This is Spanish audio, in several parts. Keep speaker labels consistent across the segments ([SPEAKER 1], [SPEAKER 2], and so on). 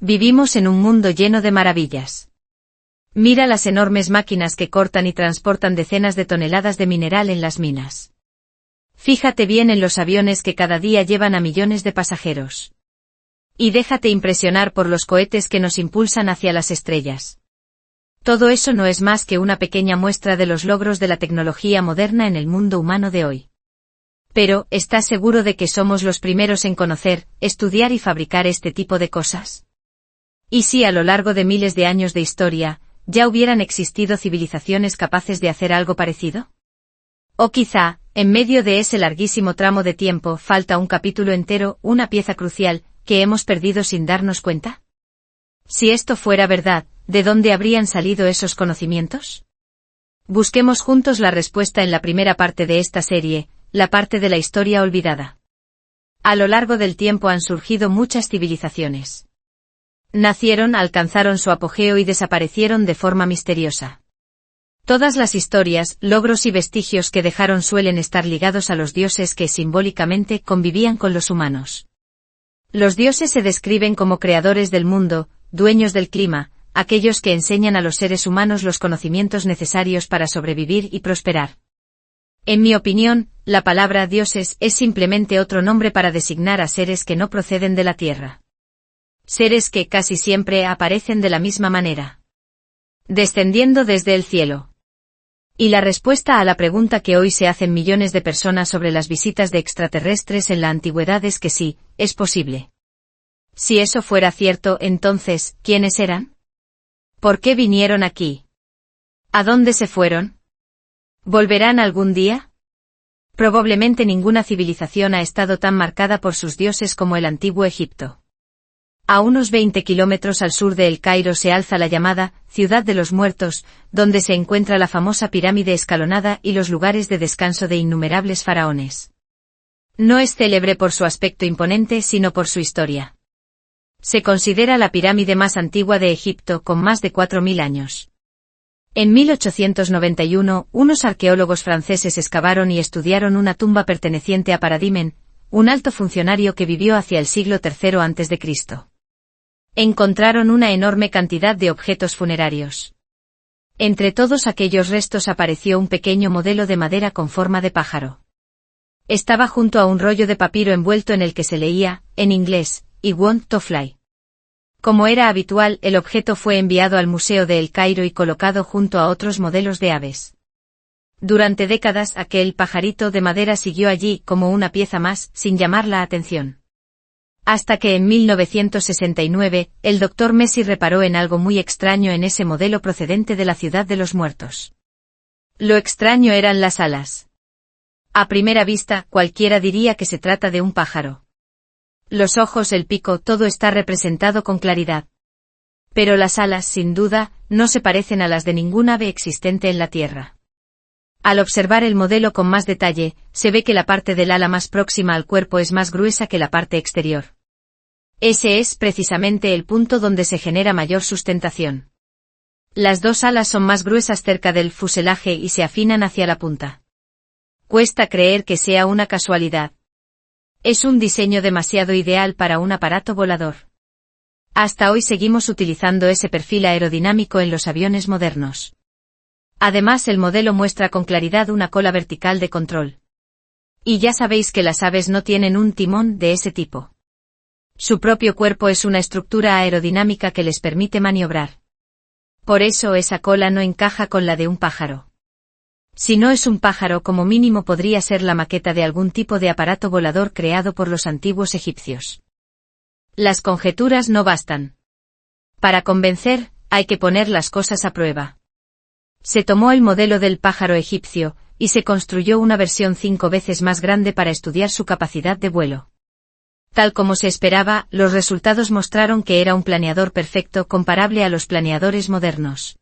[SPEAKER 1] Vivimos en un mundo lleno de maravillas. Mira las enormes máquinas que cortan y transportan decenas de toneladas de mineral en las minas. Fíjate bien en los aviones que cada día llevan a millones de pasajeros. Y déjate impresionar por los cohetes que nos impulsan hacia las estrellas. Todo eso no es más que una pequeña muestra de los logros de la tecnología moderna en el mundo humano de hoy. Pero, ¿estás seguro de que somos los primeros en conocer, estudiar y fabricar este tipo de cosas? ¿Y si a lo largo de miles de años de historia, ya hubieran existido civilizaciones capaces de hacer algo parecido? O quizá, en medio de ese larguísimo tramo de tiempo falta un capítulo entero, una pieza crucial, que hemos perdido sin darnos cuenta. Si esto fuera verdad, ¿de dónde habrían salido esos conocimientos? Busquemos juntos la respuesta en la primera parte de esta serie, la parte de la historia olvidada. A lo largo del tiempo han surgido muchas civilizaciones. Nacieron, alcanzaron su apogeo y desaparecieron de forma misteriosa. Todas las historias, logros y vestigios que dejaron suelen estar ligados a los dioses que simbólicamente convivían con los humanos. Los dioses se describen como creadores del mundo, dueños del clima, aquellos que enseñan a los seres humanos los conocimientos necesarios para sobrevivir y prosperar. En mi opinión, la palabra dioses es simplemente otro nombre para designar a seres que no proceden de la tierra. Seres que casi siempre aparecen de la misma manera. Descendiendo desde el cielo. Y la respuesta a la pregunta que hoy se hacen millones de personas sobre las visitas de extraterrestres en la antigüedad es que sí, es posible. Si eso fuera cierto, entonces, ¿quiénes eran? ¿Por qué vinieron aquí? ¿A dónde se fueron? ¿Volverán algún día? Probablemente ninguna civilización ha estado tan marcada por sus dioses como el antiguo Egipto. A unos 20 kilómetros al sur de El Cairo se alza la llamada Ciudad de los Muertos, donde se encuentra la famosa pirámide escalonada y los lugares de descanso de innumerables faraones. No es célebre por su aspecto imponente sino por su historia. Se considera la pirámide más antigua de Egipto con más de 4000 años. En 1891, unos arqueólogos franceses excavaron y estudiaron una tumba perteneciente a Paradimen, un alto funcionario que vivió hacia el siglo III a.C. Encontraron una enorme cantidad de objetos funerarios. Entre todos aquellos restos apareció un pequeño modelo de madera con forma de pájaro. Estaba junto a un rollo de papiro envuelto en el que se leía, en inglés, "I want to fly". Como era habitual, el objeto fue enviado al Museo de El Cairo y colocado junto a otros modelos de aves. Durante décadas aquel pajarito de madera siguió allí como una pieza más, sin llamar la atención. Hasta que en 1969, el Dr. Messi reparó en algo muy extraño en ese modelo procedente de la Ciudad de los Muertos. Lo extraño eran las alas. A primera vista, cualquiera diría que se trata de un pájaro. Los ojos, el pico, todo está representado con claridad. Pero las alas, sin duda, no se parecen a las de ningún ave existente en la Tierra. Al observar el modelo con más detalle, se ve que la parte del ala más próxima al cuerpo es más gruesa que la parte exterior. Ese es precisamente el punto donde se genera mayor sustentación. Las dos alas son más gruesas cerca del fuselaje y se afinan hacia la punta. Cuesta creer que sea una casualidad. Es un diseño demasiado ideal para un aparato volador. Hasta hoy seguimos utilizando ese perfil aerodinámico en los aviones modernos. Además, el modelo muestra con claridad una cola vertical de control. Y ya sabéis que las aves no tienen un timón de ese tipo. Su propio cuerpo es una estructura aerodinámica que les permite maniobrar. Por eso esa cola no encaja con la de un pájaro. Si no es un pájaro, como mínimo podría ser la maqueta de algún tipo de aparato volador creado por los antiguos egipcios. Las conjeturas no bastan. Para convencer, hay que poner las cosas a prueba. Se tomó el modelo del pájaro egipcio, y se construyó una versión 5 veces más grande para estudiar su capacidad de vuelo. Tal como se esperaba, los resultados mostraron que era un planeador perfecto comparable a los planeadores modernos.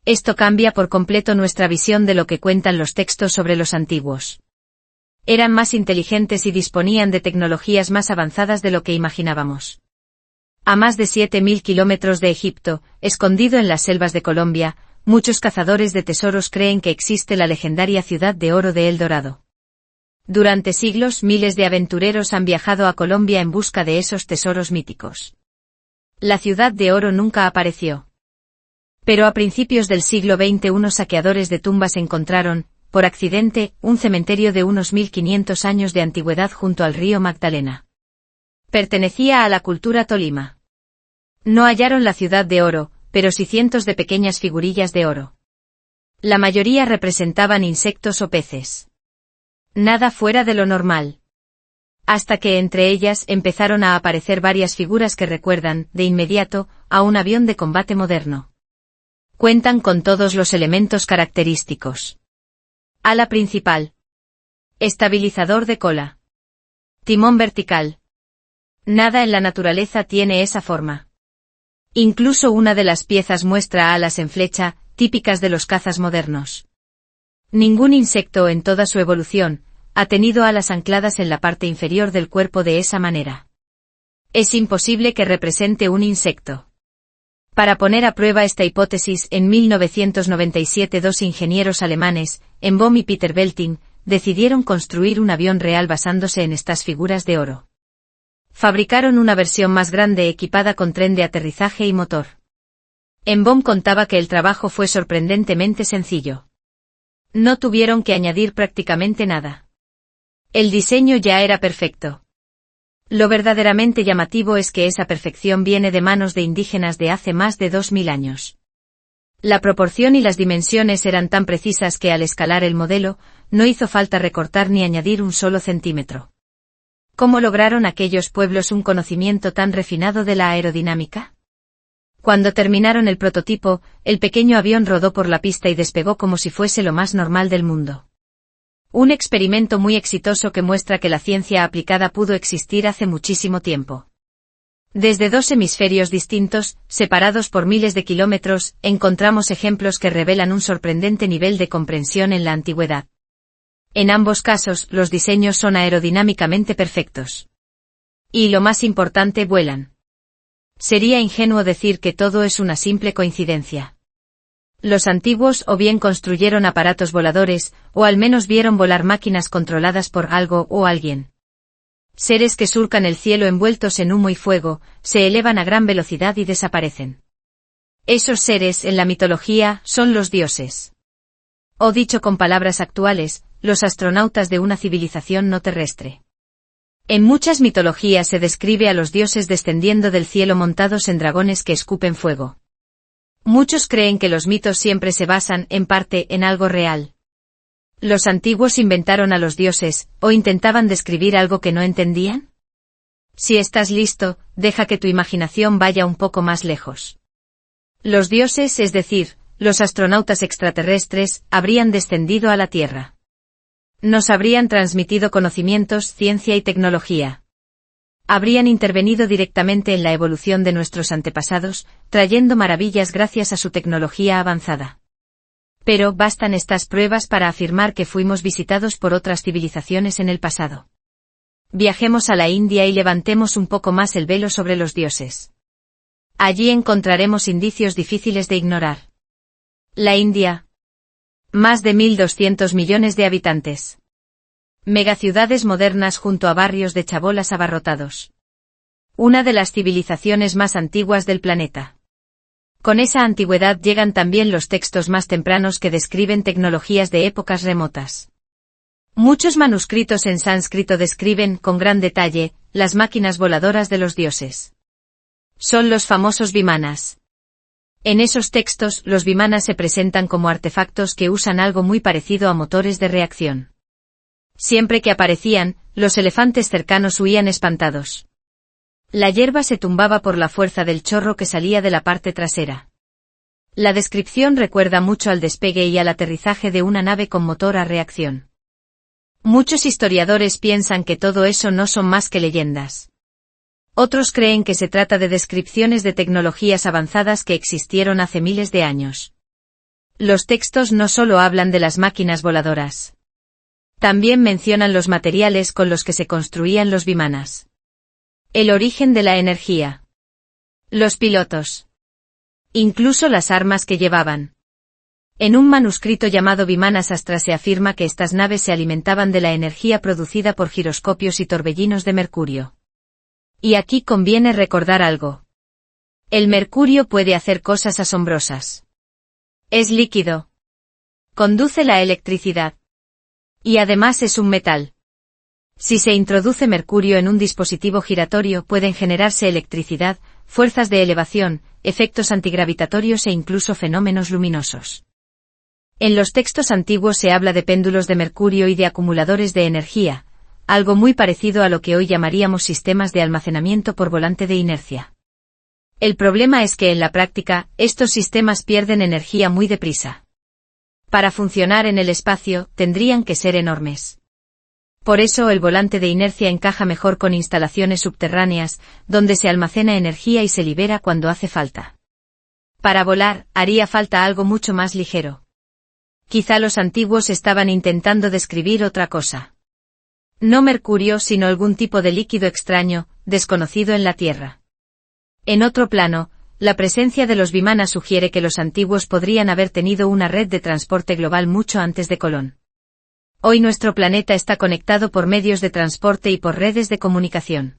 [SPEAKER 1] Esto cambia por completo nuestra visión de lo que cuentan los textos sobre los antiguos. Eran más inteligentes y disponían de tecnologías más avanzadas de lo que imaginábamos. A más de 7000 kilómetros de Egipto, escondido en las selvas de Colombia, muchos cazadores de tesoros creen que existe la legendaria ciudad de oro de El Dorado. Durante siglos, miles de aventureros han viajado a Colombia en busca de esos tesoros míticos. La ciudad de oro nunca apareció. Pero a principios del siglo XX unos saqueadores de tumbas encontraron, por accidente, un cementerio de unos 1500 años de antigüedad junto al río Magdalena. Pertenecía a la cultura Tolima. No hallaron la ciudad de oro, pero sí cientos de pequeñas figurillas de oro. La mayoría representaban insectos o peces. Nada fuera de lo normal. Hasta que entre ellas empezaron a aparecer varias figuras que recuerdan, de inmediato, a un avión de combate moderno. Cuentan con todos los elementos característicos. Ala principal. Estabilizador de cola. Timón vertical. Nada en la naturaleza tiene esa forma. Incluso una de las piezas muestra alas en flecha, típicas de los cazas modernos. Ningún insecto en toda su evolución ha tenido alas ancladas en la parte inferior del cuerpo de esa manera. Es imposible que represente un insecto. Para poner a prueba esta hipótesis, en 1997 dos ingenieros alemanes, Enbom y Peter Belting, decidieron construir un avión real basándose en estas figuras de oro. Fabricaron una versión más grande equipada con tren de aterrizaje y motor. Enbom contaba que el trabajo fue sorprendentemente sencillo. No tuvieron que añadir prácticamente nada. El diseño ya era perfecto. Lo verdaderamente llamativo es que esa perfección viene de manos de indígenas de hace más de 2000 años. La proporción y las dimensiones eran tan precisas que al escalar el modelo, no hizo falta recortar ni añadir un solo centímetro. ¿Cómo lograron aquellos pueblos un conocimiento tan refinado de la aerodinámica? Cuando terminaron el prototipo, el pequeño avión rodó por la pista y despegó como si fuese lo más normal del mundo. Un experimento muy exitoso que muestra que la ciencia aplicada pudo existir hace muchísimo tiempo. Desde dos hemisferios distintos, separados por miles de kilómetros, encontramos ejemplos que revelan un sorprendente nivel de comprensión en la antigüedad. En ambos casos, los diseños son aerodinámicamente perfectos. Y lo más importante, vuelan. Sería ingenuo decir que todo es una simple coincidencia. Los antiguos o bien construyeron aparatos voladores, o al menos vieron volar máquinas controladas por algo o alguien. Seres que surcan el cielo envueltos en humo y fuego, se elevan a gran velocidad y desaparecen. Esos seres en la mitología son los dioses. O dicho con palabras actuales, los astronautas de una civilización no terrestre. En muchas mitologías se describe a los dioses descendiendo del cielo montados en dragones que escupen fuego. Muchos creen que los mitos siempre se basan, en parte, en algo real. ¿Los antiguos inventaron a los dioses, o intentaban describir algo que no entendían? Si estás listo, deja que tu imaginación vaya un poco más lejos. Los dioses, es decir, los astronautas extraterrestres, habrían descendido a la Tierra. Nos habrían transmitido conocimientos, ciencia y tecnología. Habrían intervenido directamente en la evolución de nuestros antepasados, trayendo maravillas gracias a su tecnología avanzada. Pero bastan estas pruebas para afirmar que fuimos visitados por otras civilizaciones en el pasado. Viajemos a la India y levantemos un poco más el velo sobre los dioses. Allí encontraremos indicios difíciles de ignorar. La India. Más de 1.200 millones de habitantes. Megaciudades modernas junto a barrios de chabolas abarrotados. Una de las civilizaciones más antiguas del planeta. Con esa antigüedad llegan también los textos más tempranos que describen tecnologías de épocas remotas. Muchos manuscritos en sánscrito describen, con gran detalle, las máquinas voladoras de los dioses. Son los famosos vimanas. En esos textos, los vimanas se presentan como artefactos que usan algo muy parecido a motores de reacción. Siempre que aparecían, los elefantes cercanos huían espantados. La hierba se tumbaba por la fuerza del chorro que salía de la parte trasera. La descripción recuerda mucho al despegue y al aterrizaje de una nave con motor a reacción. Muchos historiadores piensan que todo eso no son más que leyendas. Otros creen que se trata de descripciones de tecnologías avanzadas que existieron hace miles de años. Los textos no solo hablan de las máquinas voladoras. También mencionan los materiales con los que se construían los vimanas. El origen de la energía. Los pilotos. Incluso las armas que llevaban. En un manuscrito llamado Vimanas Astra se afirma que estas naves se alimentaban de la energía producida por giroscopios y torbellinos de mercurio. Y aquí conviene recordar algo. El mercurio puede hacer cosas asombrosas. Es líquido. Conduce la electricidad. Y además es un metal. Si se introduce mercurio en un dispositivo giratorio pueden generarse electricidad, fuerzas de elevación, efectos antigravitatorios e incluso fenómenos luminosos. En los textos antiguos se habla de péndulos de mercurio y de acumuladores de energía, algo muy parecido a lo que hoy llamaríamos sistemas de almacenamiento por volante de inercia. El problema es que en la práctica, estos sistemas pierden energía muy deprisa. Para funcionar en el espacio, tendrían que ser enormes. Por eso el volante de inercia encaja mejor con instalaciones subterráneas, donde se almacena energía y se libera cuando hace falta. Para volar, haría falta algo mucho más ligero. Quizá los antiguos estaban intentando describir otra cosa. No mercurio, sino algún tipo de líquido extraño, desconocido en la Tierra. En otro plano, la presencia de los vimanas sugiere que los antiguos podrían haber tenido una red de transporte global mucho antes de Colón. Hoy nuestro planeta está conectado por medios de transporte y por redes de comunicación.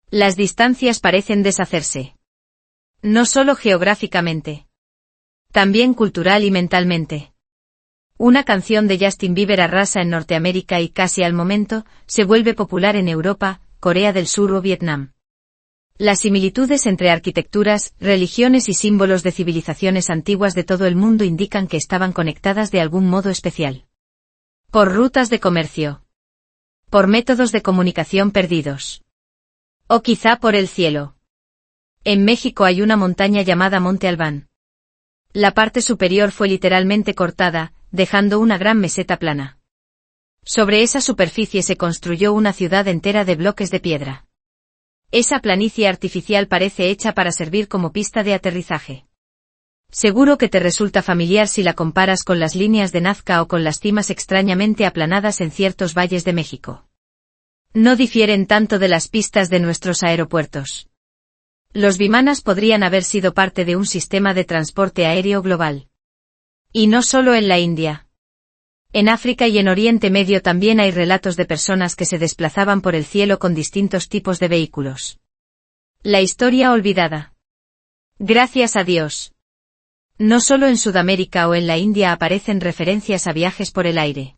[SPEAKER 1] Las distancias parecen deshacerse. No solo geográficamente. También cultural y mentalmente. Una canción de Justin Bieber arrasa en Norteamérica y casi al momento, se vuelve popular en Europa, Corea del Sur o Vietnam. Las similitudes entre arquitecturas, religiones y símbolos de civilizaciones antiguas de todo el mundo indican que estaban conectadas de algún modo especial. Por rutas de comercio. Por métodos de comunicación perdidos. O quizá por el cielo. En México hay una montaña llamada Monte Albán. La parte superior fue literalmente cortada, dejando una gran meseta plana. Sobre esa superficie se construyó una ciudad entera de bloques de piedra. Esa planicie artificial parece hecha para servir como pista de aterrizaje. Seguro que te resulta familiar si la comparas con las líneas de Nazca o con las cimas extrañamente aplanadas en ciertos valles de México. No difieren tanto de las pistas de nuestros aeropuertos. Los vimanas podrían haber sido parte de un sistema de transporte aéreo global. Y no solo en la India. En África y en Oriente Medio también hay relatos de personas que se desplazaban por el cielo con distintos tipos de vehículos. La historia olvidada. Gracias a Dios. No solo en Sudamérica o en la India aparecen referencias a viajes por el aire.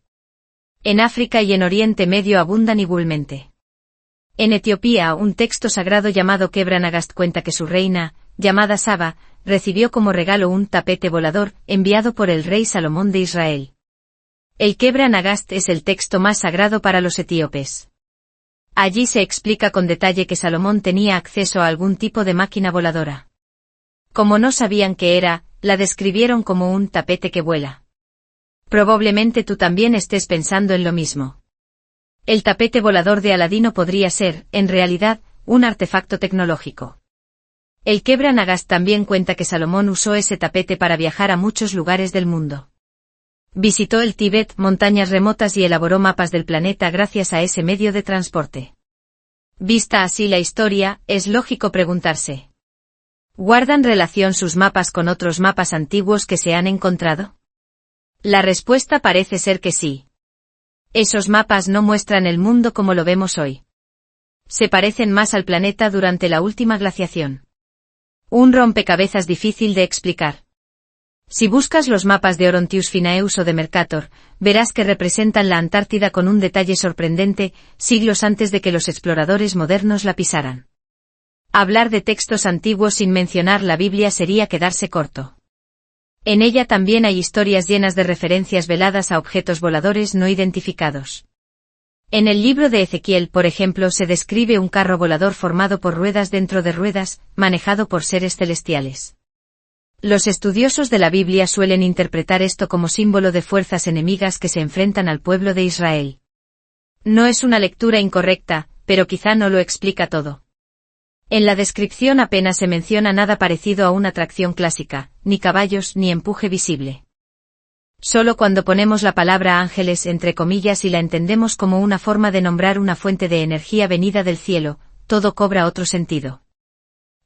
[SPEAKER 1] En África y en Oriente Medio abundan igualmente. En Etiopía, un texto sagrado llamado Kebra Nagast cuenta que su reina, llamada Saba, recibió como regalo un tapete volador, enviado por el rey Salomón de Israel. El Kebra Nagast es el texto más sagrado para los etíopes. Allí se explica con detalle que Salomón tenía acceso a algún tipo de máquina voladora. Como no sabían qué era, la describieron como un tapete que vuela. Probablemente tú también estés pensando en lo mismo. El tapete volador de Aladino podría ser, en realidad, un artefacto tecnológico. El Kebra Nagast también cuenta que Salomón usó ese tapete para viajar a muchos lugares del mundo. Visitó el Tíbet, montañas remotas y elaboró mapas del planeta gracias a ese medio de transporte. Vista así la historia, es lógico preguntarse: ¿guardan relación sus mapas con otros mapas antiguos que se han encontrado? La respuesta parece ser que sí. Esos mapas no muestran el mundo como lo vemos hoy. Se parecen más al planeta durante la última glaciación. Un rompecabezas difícil de explicar. Si buscas los mapas de Orontius Finaeus o de Mercator, verás que representan la Antártida con un detalle sorprendente, siglos antes de que los exploradores modernos la pisaran. Hablar de textos antiguos sin mencionar la Biblia sería quedarse corto. En ella también hay historias llenas de referencias veladas a objetos voladores no identificados. En el libro de Ezequiel, por ejemplo, se describe un carro volador formado por ruedas dentro de ruedas, manejado por seres celestiales. Los estudiosos de la Biblia suelen interpretar esto como símbolo de fuerzas enemigas que se enfrentan al pueblo de Israel. No es una lectura incorrecta, pero quizá no lo explica todo. En la descripción apenas se menciona nada parecido a una tracción clásica, ni caballos ni empuje visible. Solo cuando ponemos la palabra ángeles entre comillas y la entendemos como una forma de nombrar una fuente de energía venida del cielo, todo cobra otro sentido.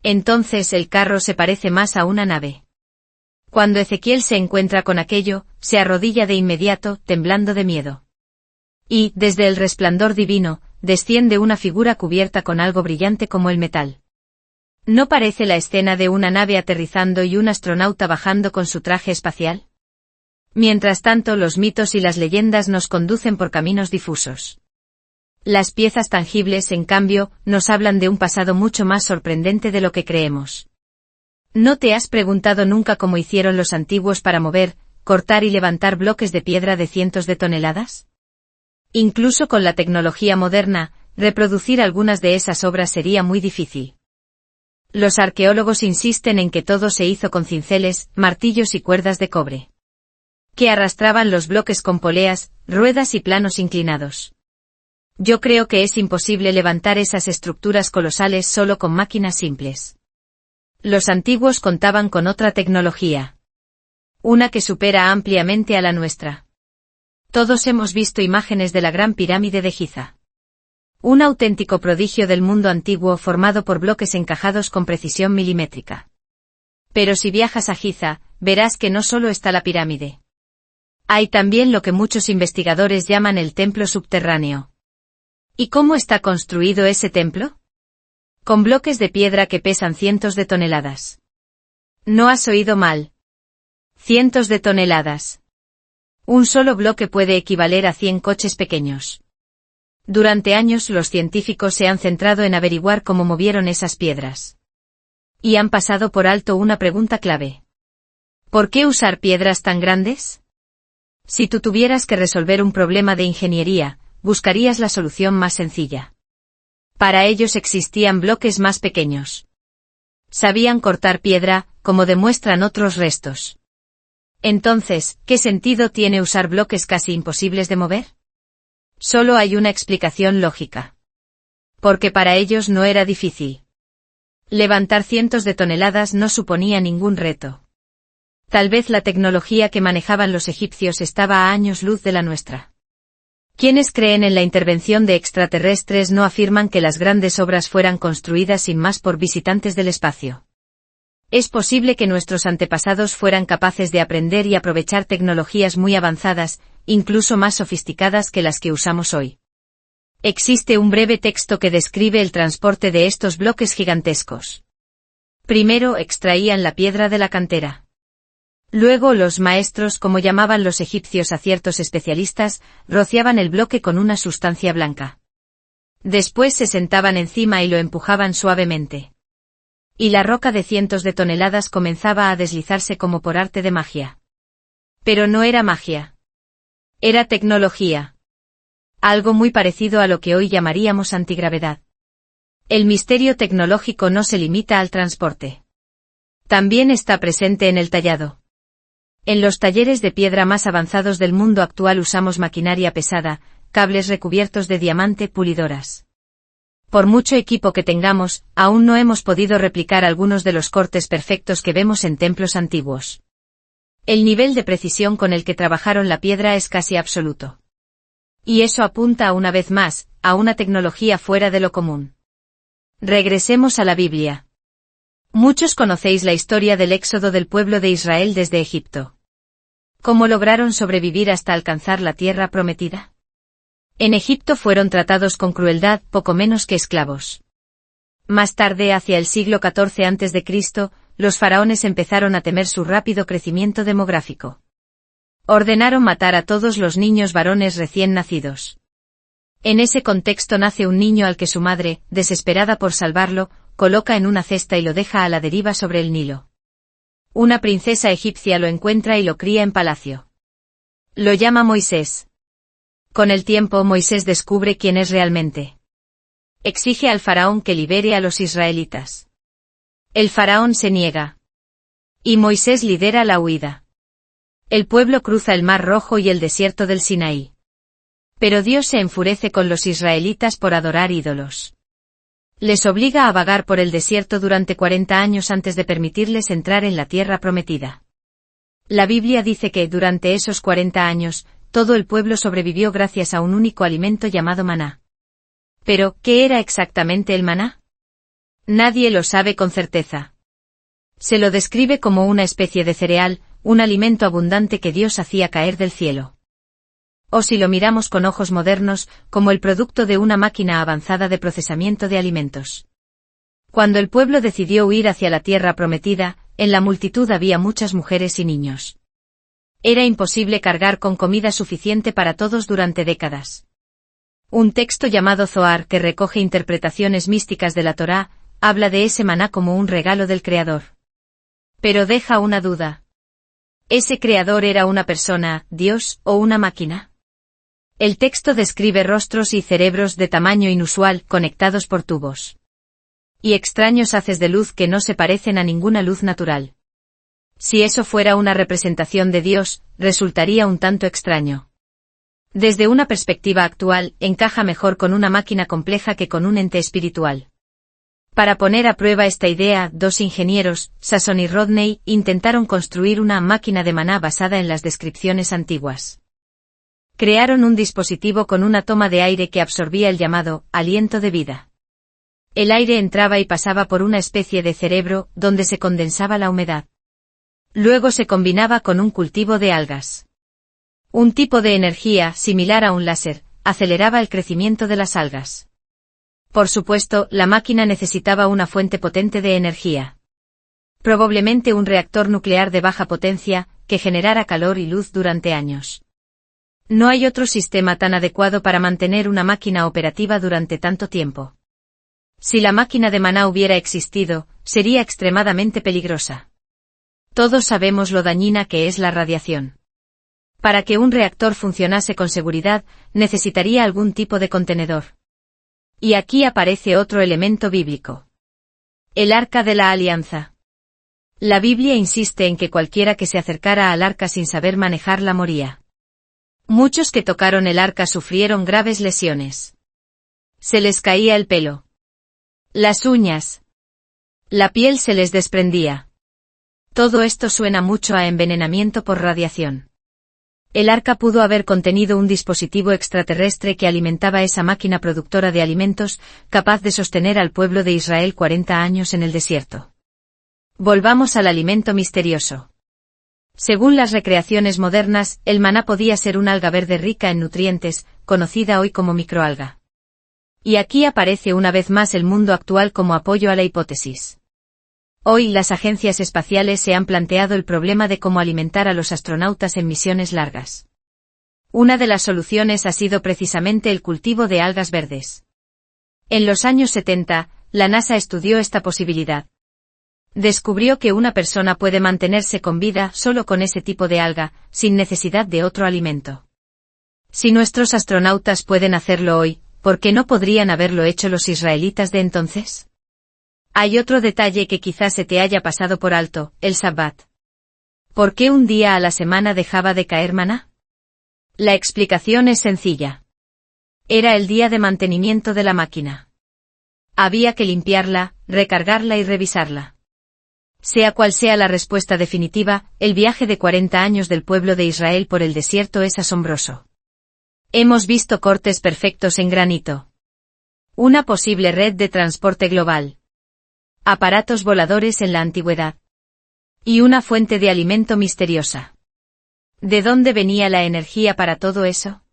[SPEAKER 1] Entonces el carro se parece más a una nave. Cuando Ezequiel se encuentra con aquello, se arrodilla de inmediato, temblando de miedo. Y, desde el resplandor divino, desciende una figura cubierta con algo brillante como el metal. ¿No parece la escena de una nave aterrizando y un astronauta bajando con su traje espacial? Mientras tanto, los mitos y las leyendas nos conducen por caminos difusos. Las piezas tangibles, en cambio, nos hablan de un pasado mucho más sorprendente de lo que creemos. ¿No te has preguntado nunca cómo hicieron los antiguos para mover, cortar y levantar bloques de piedra de cientos de toneladas? Incluso con la tecnología moderna, reproducir algunas de esas obras sería muy difícil. Los arqueólogos insisten en que todo se hizo con cinceles, martillos y cuerdas de cobre, que arrastraban los bloques con poleas, ruedas y planos inclinados. Yo creo que es imposible levantar esas estructuras colosales solo con máquinas simples. Los antiguos contaban con otra tecnología. Una que supera ampliamente a la nuestra. Todos hemos visto imágenes de la Gran Pirámide de Giza. Un auténtico prodigio del mundo antiguo formado por bloques encajados con precisión milimétrica. Pero si viajas a Giza, verás que no solo está la pirámide. Hay también lo que muchos investigadores llaman el templo subterráneo. ¿Y cómo está construido ese templo? Con bloques de piedra que pesan cientos de toneladas. No has oído mal. Cientos de toneladas. Un solo bloque puede equivaler a 100 coches pequeños. Durante años los científicos se han centrado en averiguar cómo movieron esas piedras. Y han pasado por alto una pregunta clave. ¿Por qué usar piedras tan grandes? Si tú tuvieras que resolver un problema de ingeniería, buscarías la solución más sencilla. Para ellos existían bloques más pequeños. Sabían cortar piedra, como demuestran otros restos. Entonces, ¿qué sentido tiene usar bloques casi imposibles de mover? Solo hay una explicación lógica. Porque para ellos no era difícil. Levantar cientos de toneladas no suponía ningún reto. Tal vez la tecnología que manejaban los egipcios estaba a años luz de la nuestra. Quienes creen en la intervención de extraterrestres no afirman que las grandes obras fueran construidas sin más por visitantes del espacio. Es posible que nuestros antepasados fueran capaces de aprender y aprovechar tecnologías muy avanzadas, incluso más sofisticadas que las que usamos hoy. Existe un breve texto que describe el transporte de estos bloques gigantescos. Primero extraían la piedra de la cantera. Luego los maestros, como llamaban los egipcios a ciertos especialistas, rociaban el bloque con una sustancia blanca. Después se sentaban encima y lo empujaban suavemente. Y la roca de cientos de toneladas comenzaba a deslizarse como por arte de magia. Pero no era magia. Era tecnología. Algo muy parecido a lo que hoy llamaríamos antigravedad. El misterio tecnológico no se limita al transporte. También está presente en el tallado. En los talleres de piedra más avanzados del mundo actual usamos maquinaria pesada, cables recubiertos de diamante, pulidoras. Por mucho equipo que tengamos, aún no hemos podido replicar algunos de los cortes perfectos que vemos en templos antiguos. El nivel de precisión con el que trabajaron la piedra es casi absoluto. Y eso apunta una vez más, a una tecnología fuera de lo común. Regresemos a la Biblia. Muchos conocéis la historia del éxodo del pueblo de Israel desde Egipto. ¿Cómo lograron sobrevivir hasta alcanzar la tierra prometida? En Egipto fueron tratados con crueldad, poco menos que esclavos. Más tarde, hacia el siglo XIV a.C., los faraones empezaron a temer su rápido crecimiento demográfico. Ordenaron matar a todos los niños varones recién nacidos. En ese contexto nace un niño al que su madre, desesperada por salvarlo, coloca en una cesta y lo deja a la deriva sobre el Nilo. Una princesa egipcia lo encuentra y lo cría en palacio. Lo llama Moisés. Con el tiempo Moisés descubre quién es realmente. Exige al faraón que libere a los israelitas. El faraón se niega. Y Moisés lidera la huida. El pueblo cruza el Mar Rojo y el desierto del Sinaí. Pero Dios se enfurece con los israelitas por adorar ídolos. Les obliga a vagar por el desierto durante 40 años antes de permitirles entrar en la tierra prometida. La Biblia dice que, durante esos 40 años, todo el pueblo sobrevivió gracias a un único alimento llamado maná. Pero, ¿qué era exactamente el maná? Nadie lo sabe con certeza. Se lo describe como una especie de cereal, un alimento abundante que Dios hacía caer del cielo. O si lo miramos con ojos modernos, como el producto de una máquina avanzada de procesamiento de alimentos. Cuando el pueblo decidió huir hacia la tierra prometida, en la multitud había muchas mujeres y niños. Era imposible cargar con comida suficiente para todos durante décadas. Un texto llamado Zohar, que recoge interpretaciones místicas de la Torá, habla de ese maná como un regalo del Creador. Pero deja una duda. ¿Ese Creador era una persona, Dios, o una máquina? El texto describe rostros y cerebros de tamaño inusual, conectados por tubos. Y extraños haces de luz que no se parecen a ninguna luz natural. Si eso fuera una representación de Dios, resultaría un tanto extraño. Desde una perspectiva actual, encaja mejor con una máquina compleja que con un ente espiritual. Para poner a prueba esta idea, dos ingenieros, Sasson y Rodney, intentaron construir una máquina de maná basada en las descripciones antiguas. Crearon un dispositivo con una toma de aire que absorbía el llamado aliento de vida. El aire entraba y pasaba por una especie de cerebro, donde se condensaba la humedad. Luego se combinaba con un cultivo de algas. Un tipo de energía, similar a un láser, aceleraba el crecimiento de las algas. Por supuesto, la máquina necesitaba una fuente potente de energía. Probablemente un reactor nuclear de baja potencia, que generara calor y luz durante años. No hay otro sistema tan adecuado para mantener una máquina operativa durante tanto tiempo. Si la máquina de maná hubiera existido, sería extremadamente peligrosa. Todos sabemos lo dañina que es la radiación. Para que un reactor funcionase con seguridad, necesitaría algún tipo de contenedor. Y aquí aparece otro elemento bíblico. El Arca de la Alianza. La Biblia insiste en que cualquiera que se acercara al arca sin saber manejarla moría. Muchos que tocaron el arca sufrieron graves lesiones. Se les caía el pelo. Las uñas. La piel se les desprendía. Todo esto suena mucho a envenenamiento por radiación. El arca pudo haber contenido un dispositivo extraterrestre que alimentaba esa máquina productora de alimentos, capaz de sostener al pueblo de Israel 40 años en el desierto. Volvamos al alimento misterioso. Según las recreaciones modernas, el maná podía ser un alga verde rica en nutrientes, conocida hoy como microalga. Y aquí aparece una vez más el mundo actual como apoyo a la hipótesis. Hoy las agencias espaciales se han planteado el problema de cómo alimentar a los astronautas en misiones largas. Una de las soluciones ha sido precisamente el cultivo de algas verdes. En los años 70, la NASA estudió esta posibilidad. Descubrió que una persona puede mantenerse con vida solo con ese tipo de alga, sin necesidad de otro alimento. Si nuestros astronautas pueden hacerlo hoy, ¿por qué no podrían haberlo hecho los israelitas de entonces? Hay otro detalle que quizás se te haya pasado por alto, el Sabbat. ¿Por qué un día a la semana dejaba de caer maná? La explicación es sencilla. Era el día de mantenimiento de la máquina. Había que limpiarla, recargarla y revisarla. Sea cual sea la respuesta definitiva, el viaje de 40 años del pueblo de Israel por el desierto es asombroso. Hemos visto cortes perfectos en granito. Una posible red de transporte global. Aparatos voladores en la antigüedad. Y una fuente de alimento misteriosa. ¿De dónde venía la energía para todo eso?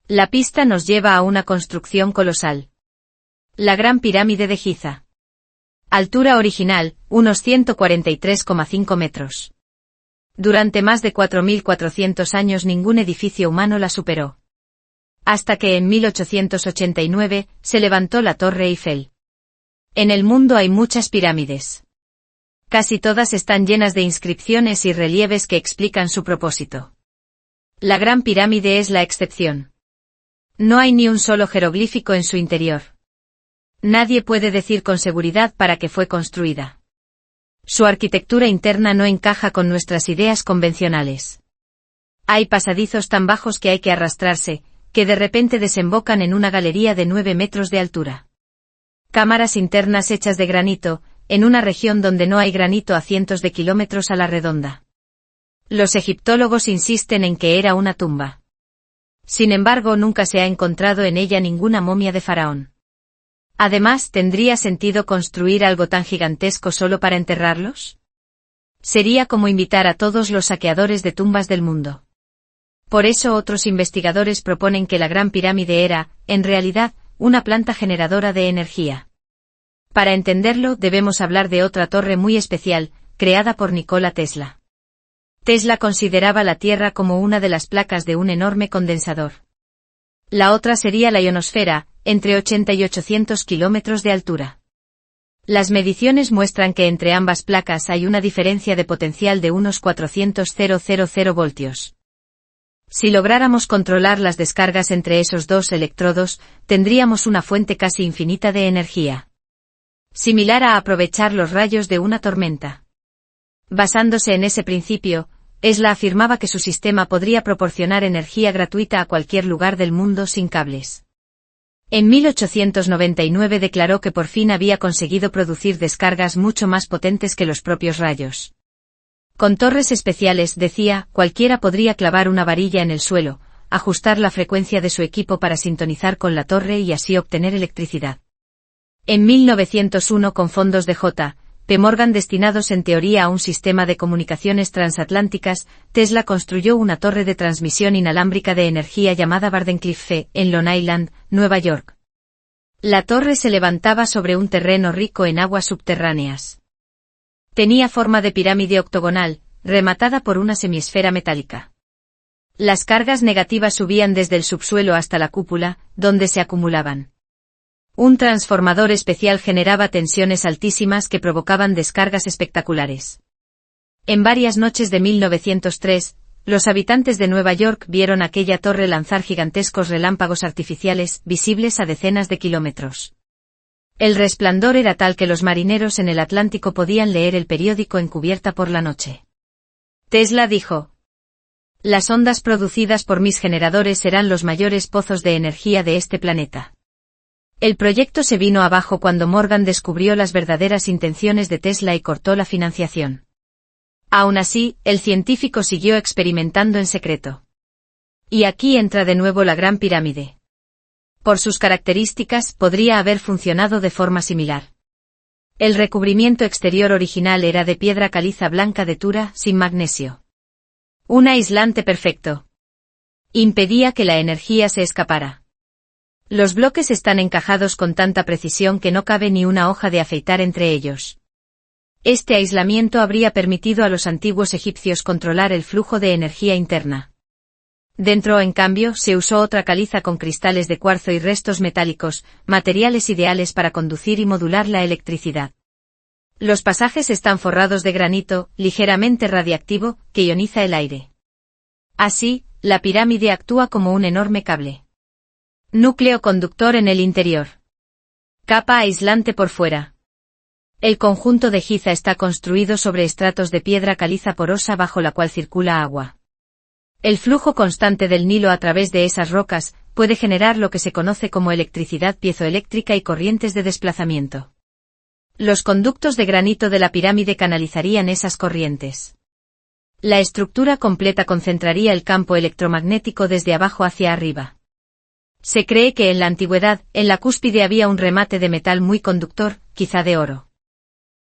[SPEAKER 1] La pista nos lleva a una construcción colosal. La Gran Pirámide de Giza. Altura original, unos 143,5 metros. Durante más de 4.400 años ningún edificio humano la superó. Hasta que en 1889, se levantó la Torre Eiffel. En el mundo hay muchas pirámides. Casi todas están llenas de inscripciones y relieves que explican su propósito. La Gran Pirámide es la excepción. No hay ni un solo jeroglífico en su interior. Nadie puede decir con seguridad para qué fue construida. Su arquitectura interna no encaja con nuestras ideas convencionales. Hay pasadizos tan bajos que hay que arrastrarse, que de repente desembocan en una galería de 9 metros de altura. Cámaras internas hechas de granito, en una región donde no hay granito a cientos de kilómetros a la redonda. Los egiptólogos insisten en que era una tumba. Sin embargo, nunca se ha encontrado en ella ninguna momia de faraón. Además, ¿tendría sentido construir algo tan gigantesco solo para enterrarlos? Sería como invitar a todos los saqueadores de tumbas del mundo. Por eso otros investigadores proponen que la Gran Pirámide era, en realidad, una planta generadora de energía. Para entenderlo, debemos hablar de otra torre muy especial, creada por Nikola Tesla. Tesla consideraba la Tierra como una de las placas de un enorme condensador. La otra sería la ionosfera, entre 80 y 800 kilómetros de altura. Las mediciones muestran que entre ambas placas hay una diferencia de potencial de unos 400,000 voltios. Si lográramos controlar las descargas entre esos dos electrodos, tendríamos una fuente casi infinita de energía. Similar a aprovechar los rayos de una tormenta. Basándose en ese principio, Tesla afirmaba que su sistema podría proporcionar energía gratuita a cualquier lugar del mundo sin cables. En 1899 declaró que por fin había conseguido producir descargas mucho más potentes que los propios rayos. Con torres especiales, decía, cualquiera podría clavar una varilla en el suelo, ajustar la frecuencia de su equipo para sintonizar con la torre y así obtener electricidad. En 1901, con fondos de J.P. Morgan destinados en teoría a un sistema de comunicaciones transatlánticas, Tesla construyó una torre de transmisión inalámbrica de energía llamada Wardenclyffe, en Long Island, Nueva York. La torre se levantaba sobre un terreno rico en aguas subterráneas. Tenía forma de pirámide octogonal, rematada por una semiesfera metálica. Las cargas negativas subían desde el subsuelo hasta la cúpula, donde se acumulaban. Un transformador especial generaba tensiones altísimas que provocaban descargas espectaculares. En varias noches de 1903, los habitantes de Nueva York vieron aquella torre lanzar gigantescos relámpagos artificiales, visibles a decenas de kilómetros. El resplandor era tal que los marineros en el Atlántico podían leer el periódico encubierta por la noche. Tesla dijo: "Las ondas producidas por mis generadores serán los mayores pozos de energía de este planeta". El proyecto se vino abajo cuando Morgan descubrió las verdaderas intenciones de Tesla y cortó la financiación. Aún así, el científico siguió experimentando en secreto. Y aquí entra de nuevo la Gran Pirámide. Por sus características, podría haber funcionado de forma similar. El recubrimiento exterior original era de piedra caliza blanca de Tura, sin magnesio. Un aislante perfecto. Impedía que la energía se escapara. Los bloques están encajados con tanta precisión que no cabe ni una hoja de afeitar entre ellos. Este aislamiento habría permitido a los antiguos egipcios controlar el flujo de energía interna. Dentro, en cambio, se usó otra caliza con cristales de cuarzo y restos metálicos, materiales ideales para conducir y modular la electricidad. Los pasajes están forrados de granito, ligeramente radiactivo, que ioniza el aire. Así, la pirámide actúa como un enorme cable. Núcleo conductor en el interior. Capa aislante por fuera. El conjunto de Giza está construido sobre estratos de piedra caliza porosa bajo la cual circula agua. El flujo constante del Nilo a través de esas rocas puede generar lo que se conoce como electricidad piezoeléctrica y corrientes de desplazamiento. Los conductos de granito de la pirámide canalizarían esas corrientes. La estructura completa concentraría el campo electromagnético desde abajo hacia arriba. Se cree que en la antigüedad, en la cúspide había un remate de metal muy conductor, quizá de oro.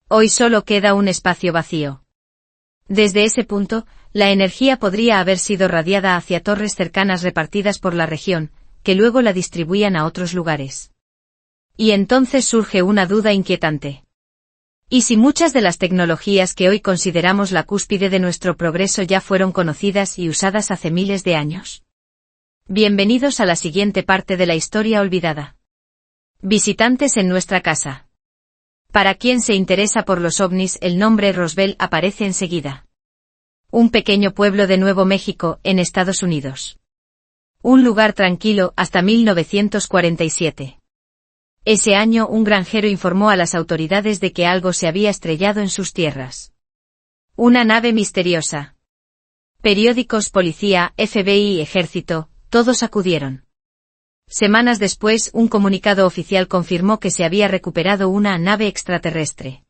[SPEAKER 1] Hoy solo queda un espacio vacío. Desde ese punto, la energía podría haber sido radiada hacia torres cercanas repartidas por la región, que luego la distribuían a otros lugares. Y entonces surge una duda inquietante. ¿Y si muchas de las tecnologías que hoy consideramos la cúspide de nuestro progreso ya fueron conocidas y usadas hace miles de años? Bienvenidos a la siguiente parte de la historia olvidada. Visitantes en nuestra casa. Para quien se interesa por los ovnis, el nombre Roswell aparece enseguida. Un pequeño pueblo de Nuevo México, en Estados Unidos. Un lugar tranquilo hasta 1947. Ese año un granjero informó a las autoridades de que algo se había estrellado en sus tierras. Una nave misteriosa. Periódicos, policía, FBI y ejército, todos acudieron. Semanas después, un comunicado oficial confirmó que se había recuperado una nave extraterrestre.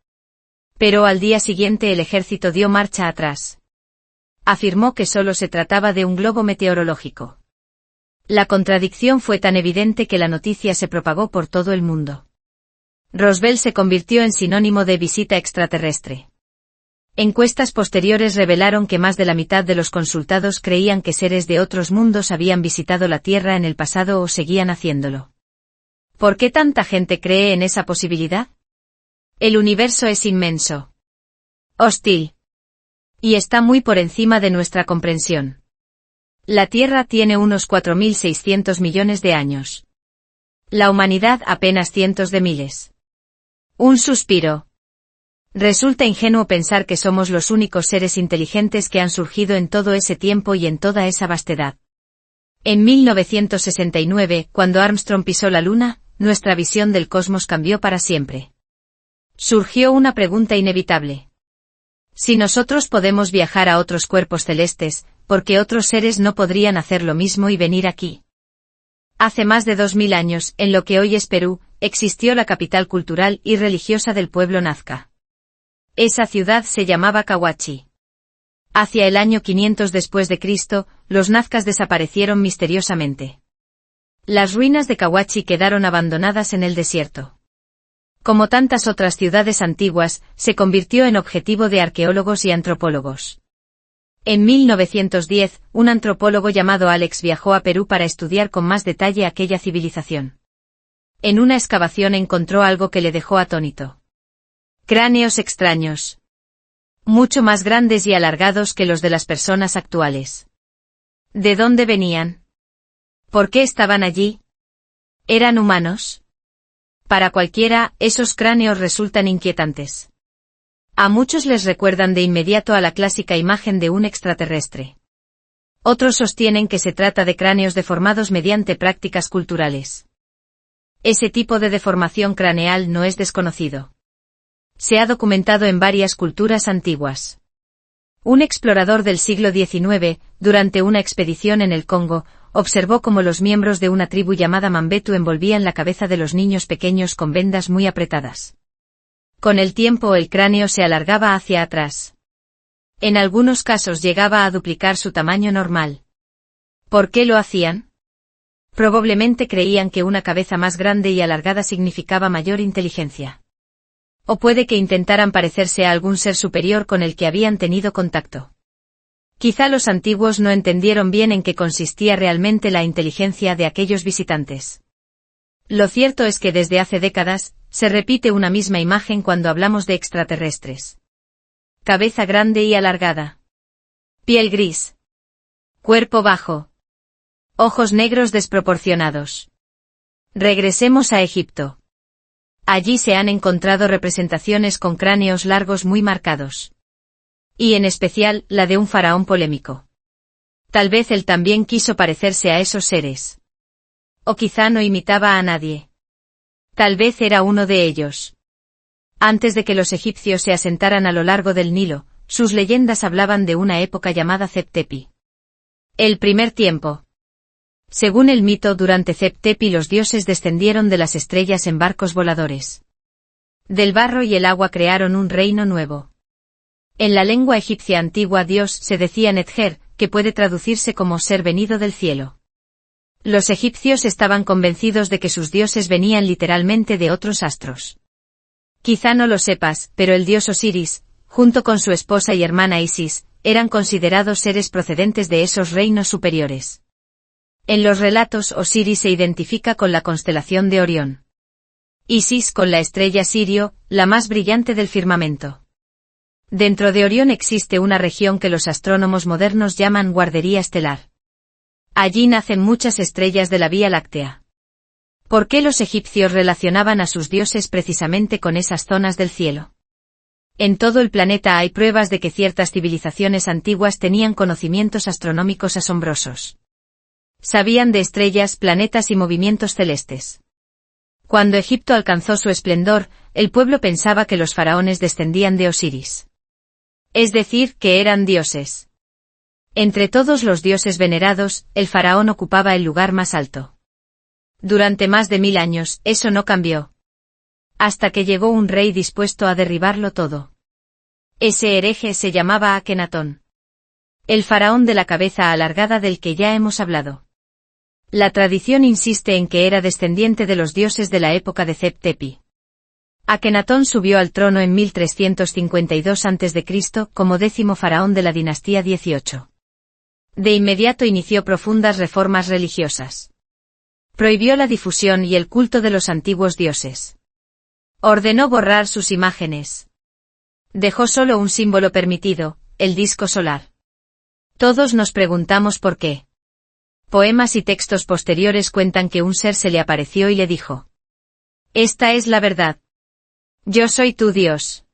[SPEAKER 1] Pero al día siguiente el ejército dio marcha atrás. Afirmó que solo se trataba de un globo meteorológico. La contradicción fue tan evidente que la noticia se propagó por todo el mundo. Roswell se convirtió en sinónimo de visita extraterrestre. Encuestas posteriores revelaron que más de la mitad de los consultados creían que seres de otros mundos habían visitado la Tierra en el pasado o seguían haciéndolo. ¿Por qué tanta gente cree en esa posibilidad? El universo es inmenso. Hostil. Y está muy por encima de nuestra comprensión. La Tierra tiene unos 4.600 millones de años. La humanidad apenas cientos de miles. Un suspiro. Resulta ingenuo pensar que somos los únicos seres inteligentes que han surgido en todo ese tiempo y en toda esa vastedad. En 1969, cuando Armstrong pisó la Luna, nuestra visión del cosmos cambió para siempre. Surgió una pregunta inevitable. Si nosotros podemos viajar a otros cuerpos celestes, ¿por qué otros seres no podrían hacer lo mismo y venir aquí? Hace más de 2000 años, en lo que hoy es Perú, existió la capital cultural y religiosa del pueblo Nazca. Esa ciudad se llamaba Cahuachi. Hacia el año 500 después de Cristo, los nazcas desaparecieron misteriosamente. Las ruinas de Cahuachi quedaron abandonadas en el desierto. Como tantas otras ciudades antiguas, se convirtió en objetivo de arqueólogos y antropólogos. En 1910, un antropólogo llamado Alex viajó a Perú para estudiar con más detalle aquella civilización. En una excavación encontró algo que le dejó atónito. Cráneos extraños. Mucho más grandes y alargados que los de las personas actuales. ¿De dónde venían? ¿Por qué estaban allí? ¿Eran humanos? Para cualquiera, esos cráneos resultan inquietantes. A muchos les recuerdan de inmediato a la clásica imagen de un extraterrestre. Otros sostienen que se trata de cráneos deformados mediante prácticas culturales. Ese tipo de deformación craneal no es desconocido. Se ha documentado en varias culturas antiguas. Un explorador del siglo XIX, durante una expedición en el Congo, observó cómo los miembros de una tribu llamada Mambetu envolvían la cabeza de los niños pequeños con vendas muy apretadas. Con el tiempo el cráneo se alargaba hacia atrás. En algunos casos llegaba a duplicar su tamaño normal. ¿Por qué lo hacían? Probablemente creían que una cabeza más grande y alargada significaba mayor inteligencia. O puede que intentaran parecerse a algún ser superior con el que habían tenido contacto. Quizá los antiguos no entendieron bien en qué consistía realmente la inteligencia de aquellos visitantes. Lo cierto es que desde hace décadas, se repite una misma imagen cuando hablamos de extraterrestres. Cabeza grande y alargada. Piel gris. Cuerpo bajo. Ojos negros desproporcionados. Regresemos a Egipto. Allí se han encontrado representaciones con cráneos largos muy marcados. Y en especial, la de un faraón polémico. Tal vez él también quiso parecerse a esos seres. O quizá no imitaba a nadie. Tal vez era uno de ellos. Antes de que los egipcios se asentaran a lo largo del Nilo, sus leyendas hablaban de una época llamada Zep-Tepi. El primer tiempo. Según el mito, durante Zep-Tepi los dioses descendieron de las estrellas en barcos voladores. Del barro y el agua crearon un reino nuevo. En la lengua egipcia antigua Dios se decía Netjer, que puede traducirse como ser venido del cielo. Los egipcios estaban convencidos de que sus dioses venían literalmente de otros astros. Quizá no lo sepas, pero el dios Osiris, junto con su esposa y hermana Isis, eran considerados seres procedentes de esos reinos superiores. En los relatos Osiris se identifica con la constelación de Orión. Isis con la estrella Sirio, la más brillante del firmamento. Dentro de Orión existe una región que los astrónomos modernos llaman guardería estelar. Allí nacen muchas estrellas de la Vía Láctea. ¿Por qué los egipcios relacionaban a sus dioses precisamente con esas zonas del cielo? En todo el planeta hay pruebas de que ciertas civilizaciones antiguas tenían conocimientos astronómicos asombrosos. Sabían de estrellas, planetas y movimientos celestes. Cuando Egipto alcanzó su esplendor, el pueblo pensaba que los faraones descendían de Osiris. Es decir, que eran dioses. Entre todos los dioses venerados, el faraón ocupaba el lugar más alto. Durante más de 1000 años, eso no cambió. Hasta que llegó un rey dispuesto a derribarlo todo. Ese hereje se llamaba Akenatón. El faraón de la cabeza alargada del que ya hemos hablado. La tradición insiste en que era descendiente de los dioses de la época de Zep-Tepi. Akenatón subió al trono en 1352 a.C. como 10º faraón de la dinastía 18. De inmediato inició profundas reformas religiosas. Prohibió la difusión y el culto de los antiguos dioses. Ordenó borrar sus imágenes. Dejó solo un símbolo permitido, el disco solar. Todos nos preguntamos por qué. Poemas y textos posteriores cuentan que un ser se le apareció y le dijo: Esta es la verdad. Yo soy tu Dios.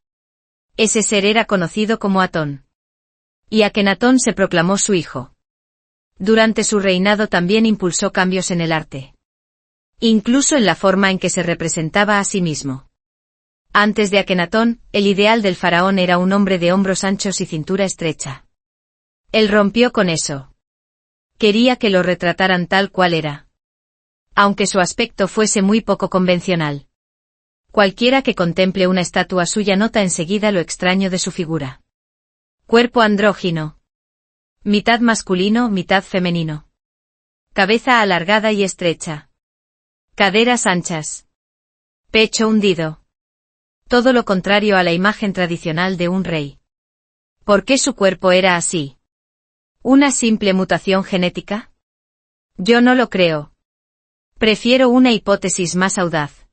[SPEAKER 1] Ese ser era conocido como Atón. Y Akenatón se proclamó su hijo. Durante su reinado también impulsó cambios en el arte. Incluso en la forma en que se representaba a sí mismo. Antes de Akenatón, el ideal del faraón era un hombre de hombros anchos y cintura estrecha. Él rompió con eso. Quería que lo retrataran tal cual era. Aunque su aspecto fuese muy poco convencional. Cualquiera que contemple una estatua suya nota enseguida lo extraño de su figura. Cuerpo andrógino. Mitad masculino, mitad femenino. Cabeza alargada y estrecha. Caderas anchas. Pecho hundido. Todo lo contrario a la imagen tradicional de un rey. ¿Por qué su cuerpo era así? ¿Una simple mutación genética? Yo no lo creo. Prefiero una hipótesis más audaz.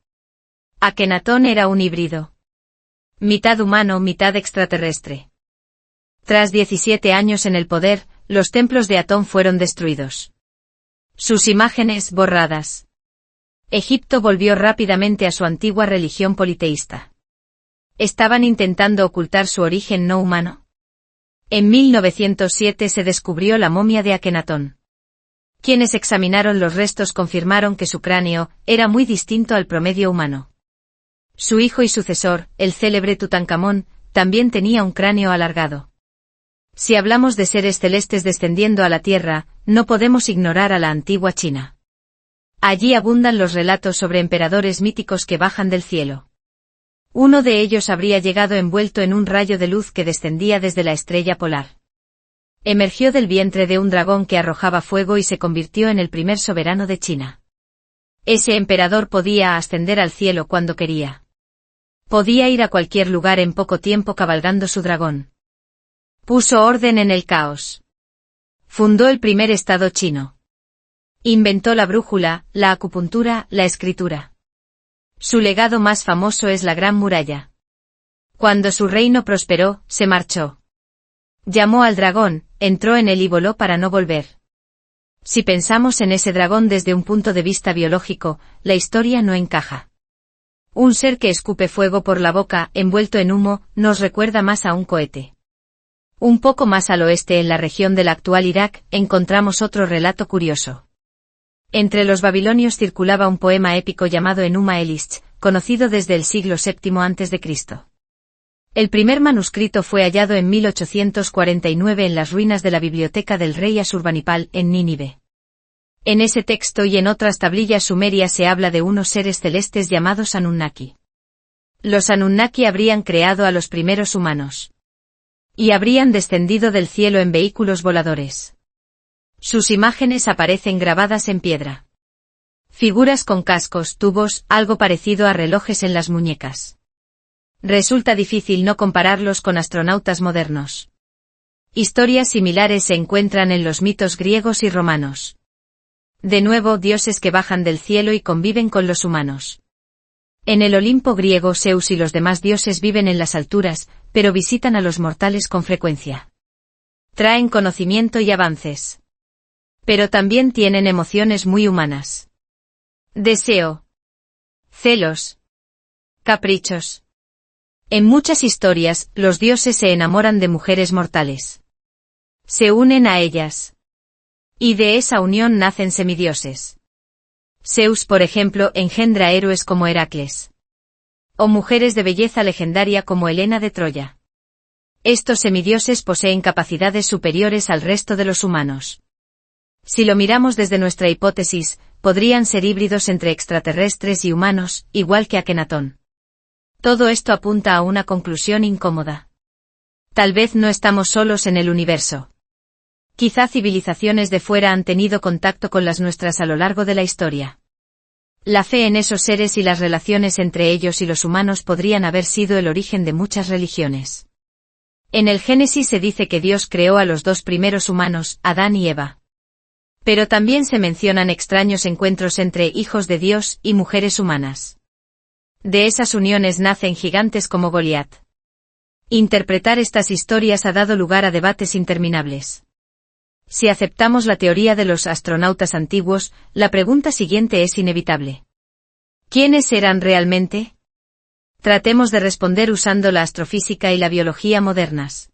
[SPEAKER 1] Akenatón era un híbrido. Mitad humano, mitad extraterrestre. Tras 17 años en el poder, los templos de Atón fueron destruidos. Sus imágenes borradas. Egipto volvió rápidamente a su antigua religión politeísta. ¿Estaban intentando ocultar su origen no humano? En 1907 se descubrió la momia de Akenatón. Quienes examinaron los restos confirmaron que su cráneo era muy distinto al promedio humano. Su hijo y sucesor, el célebre Tutankamón, también tenía un cráneo alargado. Si hablamos de seres celestes descendiendo a la Tierra, no podemos ignorar a la antigua China. Allí abundan los relatos sobre emperadores míticos que bajan del cielo. Uno de ellos habría llegado envuelto en un rayo de luz que descendía desde la estrella polar. Emergió del vientre de un dragón que arrojaba fuego y se convirtió en el primer soberano de China. Ese emperador podía ascender al cielo cuando quería. Podía ir a cualquier lugar en poco tiempo cabalgando su dragón. Puso orden en el caos. Fundó el primer estado chino. Inventó la brújula, la acupuntura, la escritura. Su legado más famoso es la Gran Muralla. Cuando su reino prosperó, se marchó. Llamó al dragón, entró en él y voló para no volver. Si pensamos en ese dragón desde un punto de vista biológico, la historia no encaja. Un ser que escupe fuego por la boca, envuelto en humo, nos recuerda más a un cohete. Un poco más al oeste en la región del actual Irak, encontramos otro relato curioso. Entre los babilonios circulaba un poema épico llamado Enuma Elish, conocido desde el siglo VII a.C. El primer manuscrito fue hallado en 1849 en las ruinas de la biblioteca del rey Asurbanipal, en Nínive. En ese texto y en otras tablillas sumerias se habla de unos seres celestes llamados Anunnaki. Los Anunnaki habrían creado a los primeros humanos. Y habrían descendido del cielo en vehículos voladores. Sus imágenes aparecen grabadas en piedra. Figuras con cascos, tubos, algo parecido a relojes en las muñecas. Resulta difícil no compararlos con astronautas modernos. Historias similares se encuentran en los mitos griegos y romanos. De nuevo, dioses que bajan del cielo y conviven con los humanos. En el Olimpo griego, Zeus y los demás dioses viven en las alturas, pero visitan a los mortales con frecuencia. Traen conocimiento y avances. Pero también tienen emociones muy humanas. Deseo. Celos. Caprichos. En muchas historias, los dioses se enamoran de mujeres mortales. Se unen a ellas. Y de esa unión nacen semidioses. Zeus, por ejemplo, engendra héroes como Heracles. O mujeres de belleza legendaria como Helena de Troya. Estos semidioses poseen capacidades superiores al resto de los humanos. Si lo miramos desde nuestra hipótesis, podrían ser híbridos entre extraterrestres y humanos, igual que Akenatón. Todo esto apunta a una conclusión incómoda. Tal vez no estamos solos en el universo. Quizá civilizaciones de fuera han tenido contacto con las nuestras a lo largo de la historia. La fe en esos seres y las relaciones entre ellos y los humanos podrían haber sido el origen de muchas religiones. En el Génesis se dice que Dios creó a los dos primeros humanos, Adán y Eva. Pero también se mencionan extraños encuentros entre hijos de Dios y mujeres humanas. De esas uniones nacen gigantes como Goliat. Interpretar estas historias ha dado lugar a debates interminables. Si aceptamos la teoría de los astronautas antiguos, la pregunta siguiente es inevitable. ¿Quiénes eran realmente? Tratemos de responder usando la astrofísica y la biología modernas.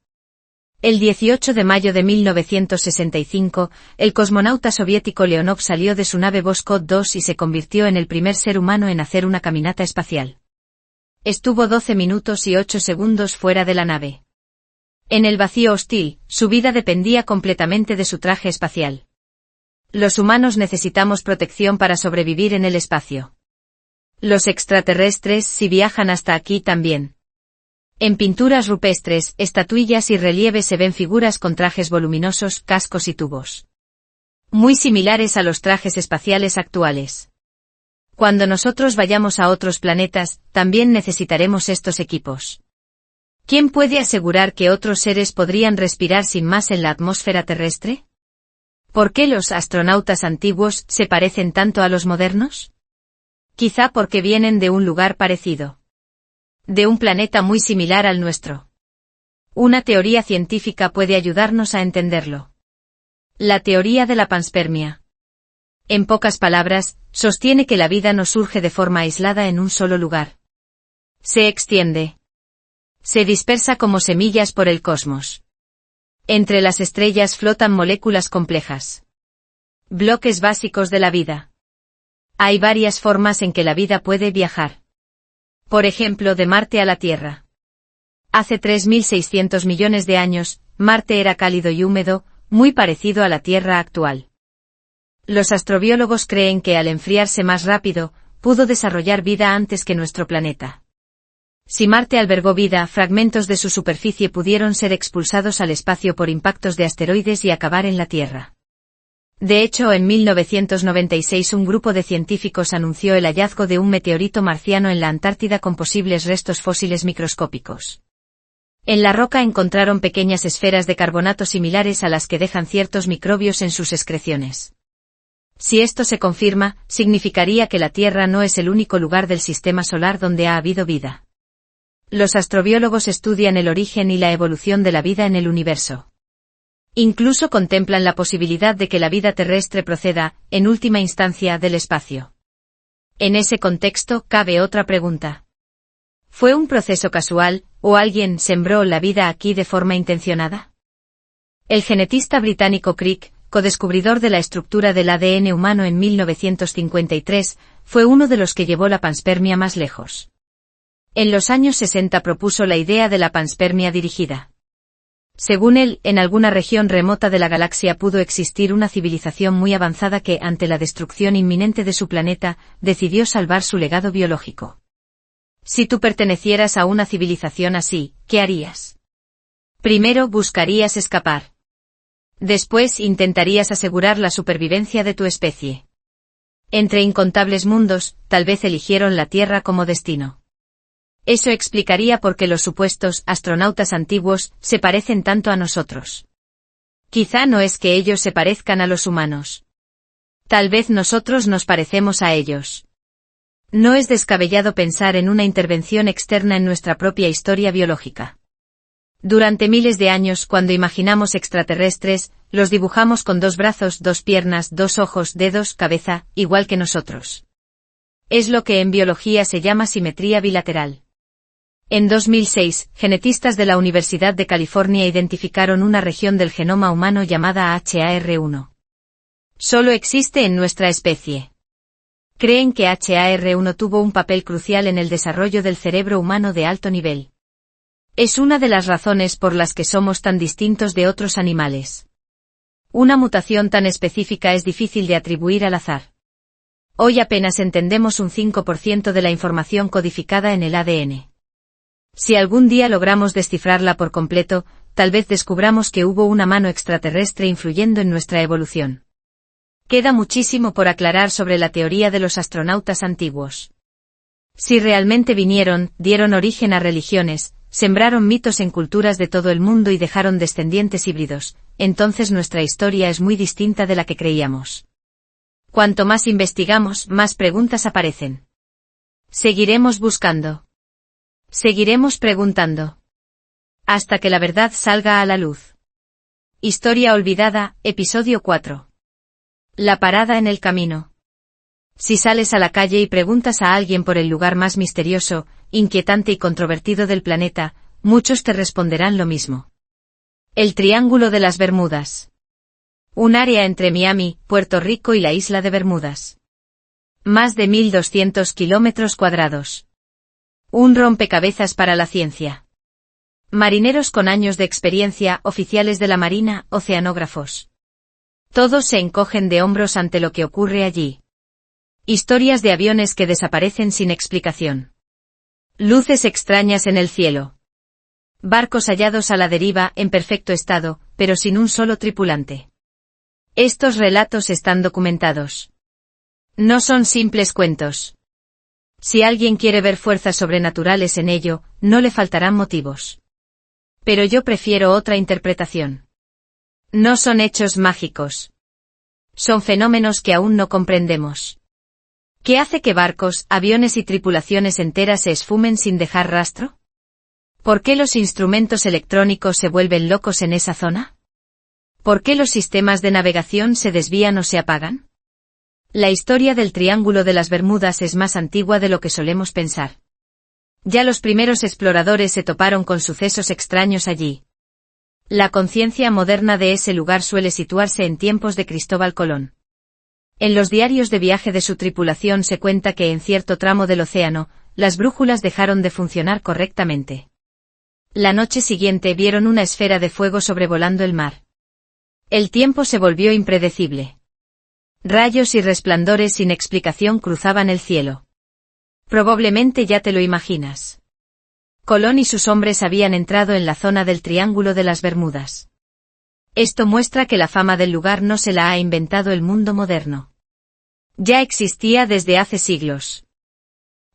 [SPEAKER 1] El 18 de mayo de 1965, el cosmonauta soviético Leonov salió de su nave Voskhod 2 y se convirtió en el primer ser humano en hacer una caminata espacial. Estuvo 12 minutos y 8 segundos fuera de la nave. En el vacío hostil, su vida dependía completamente de su traje espacial. Los humanos necesitamos protección para sobrevivir en el espacio. Los extraterrestres, si viajan hasta aquí, también. En pinturas rupestres, estatuillas y relieves se ven figuras con trajes voluminosos, cascos y tubos. Muy similares a los trajes espaciales actuales. Cuando nosotros vayamos a otros planetas, también necesitaremos estos equipos. ¿Quién puede asegurar que otros seres podrían respirar sin más en la atmósfera terrestre? ¿Por qué los astronautas antiguos se parecen tanto a los modernos? Quizá porque vienen de un lugar parecido. De un planeta muy similar al nuestro. Una teoría científica puede ayudarnos a entenderlo. La teoría de la panspermia. En pocas palabras, sostiene que la vida no surge de forma aislada en un solo lugar. Se extiende. Se dispersa como semillas por el cosmos. Entre las estrellas flotan moléculas complejas. Bloques básicos de la vida. Hay varias formas en que la vida puede viajar. Por ejemplo, de Marte a la Tierra. Hace 3.600 millones de años, Marte era cálido y húmedo, muy parecido a la Tierra actual. Los astrobiólogos creen que al enfriarse más rápido, pudo desarrollar vida antes que nuestro planeta. Si Marte albergó vida, fragmentos de su superficie pudieron ser expulsados al espacio por impactos de asteroides y acabar en la Tierra. De hecho, en 1996 un grupo de científicos anunció el hallazgo de un meteorito marciano en la Antártida con posibles restos fósiles microscópicos. En la roca encontraron pequeñas esferas de carbonato similares a las que dejan ciertos microbios en sus excreciones. Si esto se confirma, significaría que la Tierra no es el único lugar del sistema solar donde ha habido vida. Los astrobiólogos estudian el origen y la evolución de la vida en el universo. Incluso contemplan la posibilidad de que la vida terrestre proceda, en última instancia, del espacio. En ese contexto, cabe otra pregunta. ¿Fue un proceso casual, o alguien sembró la vida aquí de forma intencionada? El genetista británico Crick, codescubridor de la estructura del ADN humano en 1953, fue uno de los que llevó la panspermia más lejos. En los años 60 propuso la idea de la panspermia dirigida. Según él, en alguna región remota de la galaxia pudo existir una civilización muy avanzada que, ante la destrucción inminente de su planeta, decidió salvar su legado biológico. Si tú pertenecieras a una civilización así, ¿qué harías? Primero buscarías escapar. Después intentarías asegurar la supervivencia de tu especie. Entre incontables mundos, tal vez eligieron la Tierra como destino. Eso explicaría por qué los supuestos astronautas antiguos se parecen tanto a nosotros. Quizá no es que ellos se parezcan a los humanos. Tal vez nosotros nos parecemos a ellos. No es descabellado pensar en una intervención externa en nuestra propia historia biológica. Durante miles de años, cuando imaginamos extraterrestres, los dibujamos con 2 brazos, 2 piernas, 2 ojos, dedos, cabeza, igual que nosotros. Es lo que en biología se llama simetría bilateral. En 2006, genetistas de la Universidad de California identificaron una región del genoma humano llamada HAR1. Solo existe en nuestra especie. Creen que HAR1 tuvo un papel crucial en el desarrollo del cerebro humano de alto nivel. Es una de las razones por las que somos tan distintos de otros animales. Una mutación tan específica es difícil de atribuir al azar. Hoy apenas entendemos un 5% de la información codificada en el ADN. Si algún día logramos descifrarla por completo, tal vez descubramos que hubo una mano extraterrestre influyendo en nuestra evolución. Queda muchísimo por aclarar sobre la teoría de los astronautas antiguos. Si realmente vinieron, dieron origen a religiones, sembraron mitos en culturas de todo el mundo y dejaron descendientes híbridos, entonces nuestra historia es muy distinta de la que creíamos. Cuanto más investigamos, más preguntas aparecen. Seguiremos buscando. Seguiremos preguntando. Hasta que la verdad salga a la luz. Historia olvidada, episodio 4. La parada en el camino. Si sales a la calle y preguntas a alguien por el lugar más misterioso, inquietante y controvertido del planeta, muchos te responderán lo mismo. El Triángulo de las Bermudas. Un área entre Miami, Puerto Rico y la isla de Bermudas. Más de 1.200 kilómetros cuadrados. Un rompecabezas para la ciencia. Marineros con años de experiencia, oficiales de la Marina, oceanógrafos. Todos se encogen de hombros ante lo que ocurre allí. Historias de aviones que desaparecen sin explicación. Luces extrañas en el cielo. Barcos hallados a la deriva, en perfecto estado, pero sin un solo tripulante. Estos relatos están documentados. No son simples cuentos. Si alguien quiere ver fuerzas sobrenaturales en ello, no le faltarán motivos. Pero yo prefiero otra interpretación. No son hechos mágicos. Son fenómenos que aún no comprendemos. ¿Qué hace que barcos, aviones y tripulaciones enteras se esfumen sin dejar rastro? ¿Por qué los instrumentos electrónicos se vuelven locos en esa zona? ¿Por qué los sistemas de navegación se desvían o se apagan? La historia del Triángulo de las Bermudas es más antigua de lo que solemos pensar. Ya los primeros exploradores se toparon con sucesos extraños allí. La conciencia moderna de ese lugar suele situarse en tiempos de Cristóbal Colón. En los diarios de viaje de su tripulación se cuenta que en cierto tramo del océano, las brújulas dejaron de funcionar correctamente. La noche siguiente vieron una esfera de fuego sobrevolando el mar. El tiempo se volvió impredecible. Rayos y resplandores sin explicación cruzaban el cielo. Probablemente ya te lo imaginas. Colón y sus hombres habían entrado en la zona del Triángulo de las Bermudas. Esto muestra que la fama del lugar no se la ha inventado el mundo moderno. Ya existía desde hace siglos.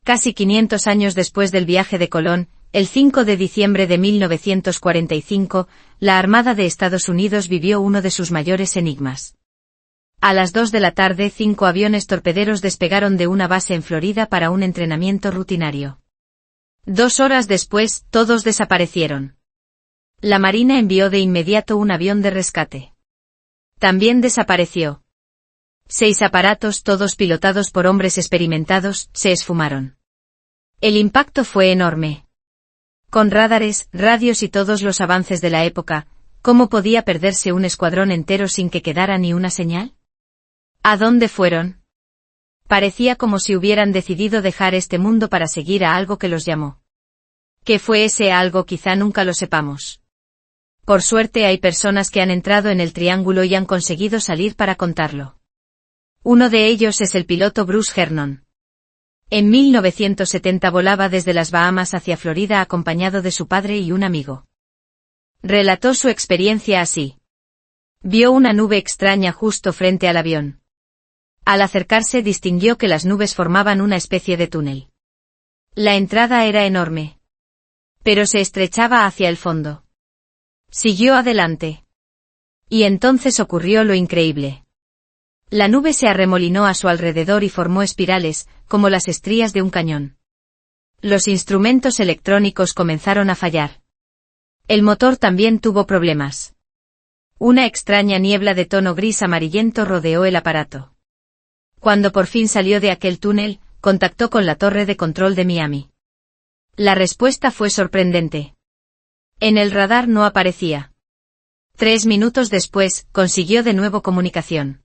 [SPEAKER 1] Casi 500 años después del viaje de Colón, el 5 de diciembre de 1945, la Armada de Estados Unidos vivió uno de sus mayores enigmas. A las 2 de la tarde 5 aviones torpederos despegaron de una base en Florida para un entrenamiento rutinario. 2 horas después, todos desaparecieron. La Marina envió de inmediato un avión de rescate. También desapareció. 6 aparatos, todos pilotados por hombres experimentados, se esfumaron. El impacto fue enorme. Con radares, radios y todos los avances de la época, ¿cómo podía perderse un escuadrón entero sin que quedara ni una señal? ¿A dónde fueron? Parecía como si hubieran decidido dejar este mundo para seguir a algo que los llamó. ¿Qué fue ese algo? Quizá nunca lo sepamos. Por suerte hay personas que han entrado en el triángulo y han conseguido salir para contarlo. Uno de ellos es el piloto Bruce Gernon. En 1970 volaba desde las Bahamas hacia Florida acompañado de su padre y un amigo. Relató su experiencia así. Vio una nube extraña justo frente al avión. Al acercarse distinguió que las nubes formaban una especie de túnel. La entrada era enorme. Pero se estrechaba hacia el fondo. Siguió adelante. Y entonces ocurrió lo increíble. La nube se arremolinó a su alrededor y formó espirales, como las estrías de un cañón. Los instrumentos electrónicos comenzaron a fallar. El motor también tuvo problemas. Una extraña niebla de tono gris amarillento rodeó el aparato. Cuando por fin salió de aquel túnel, contactó con la torre de control de Miami. La respuesta fue sorprendente. En el radar no aparecía. 3 minutos después, consiguió de nuevo comunicación.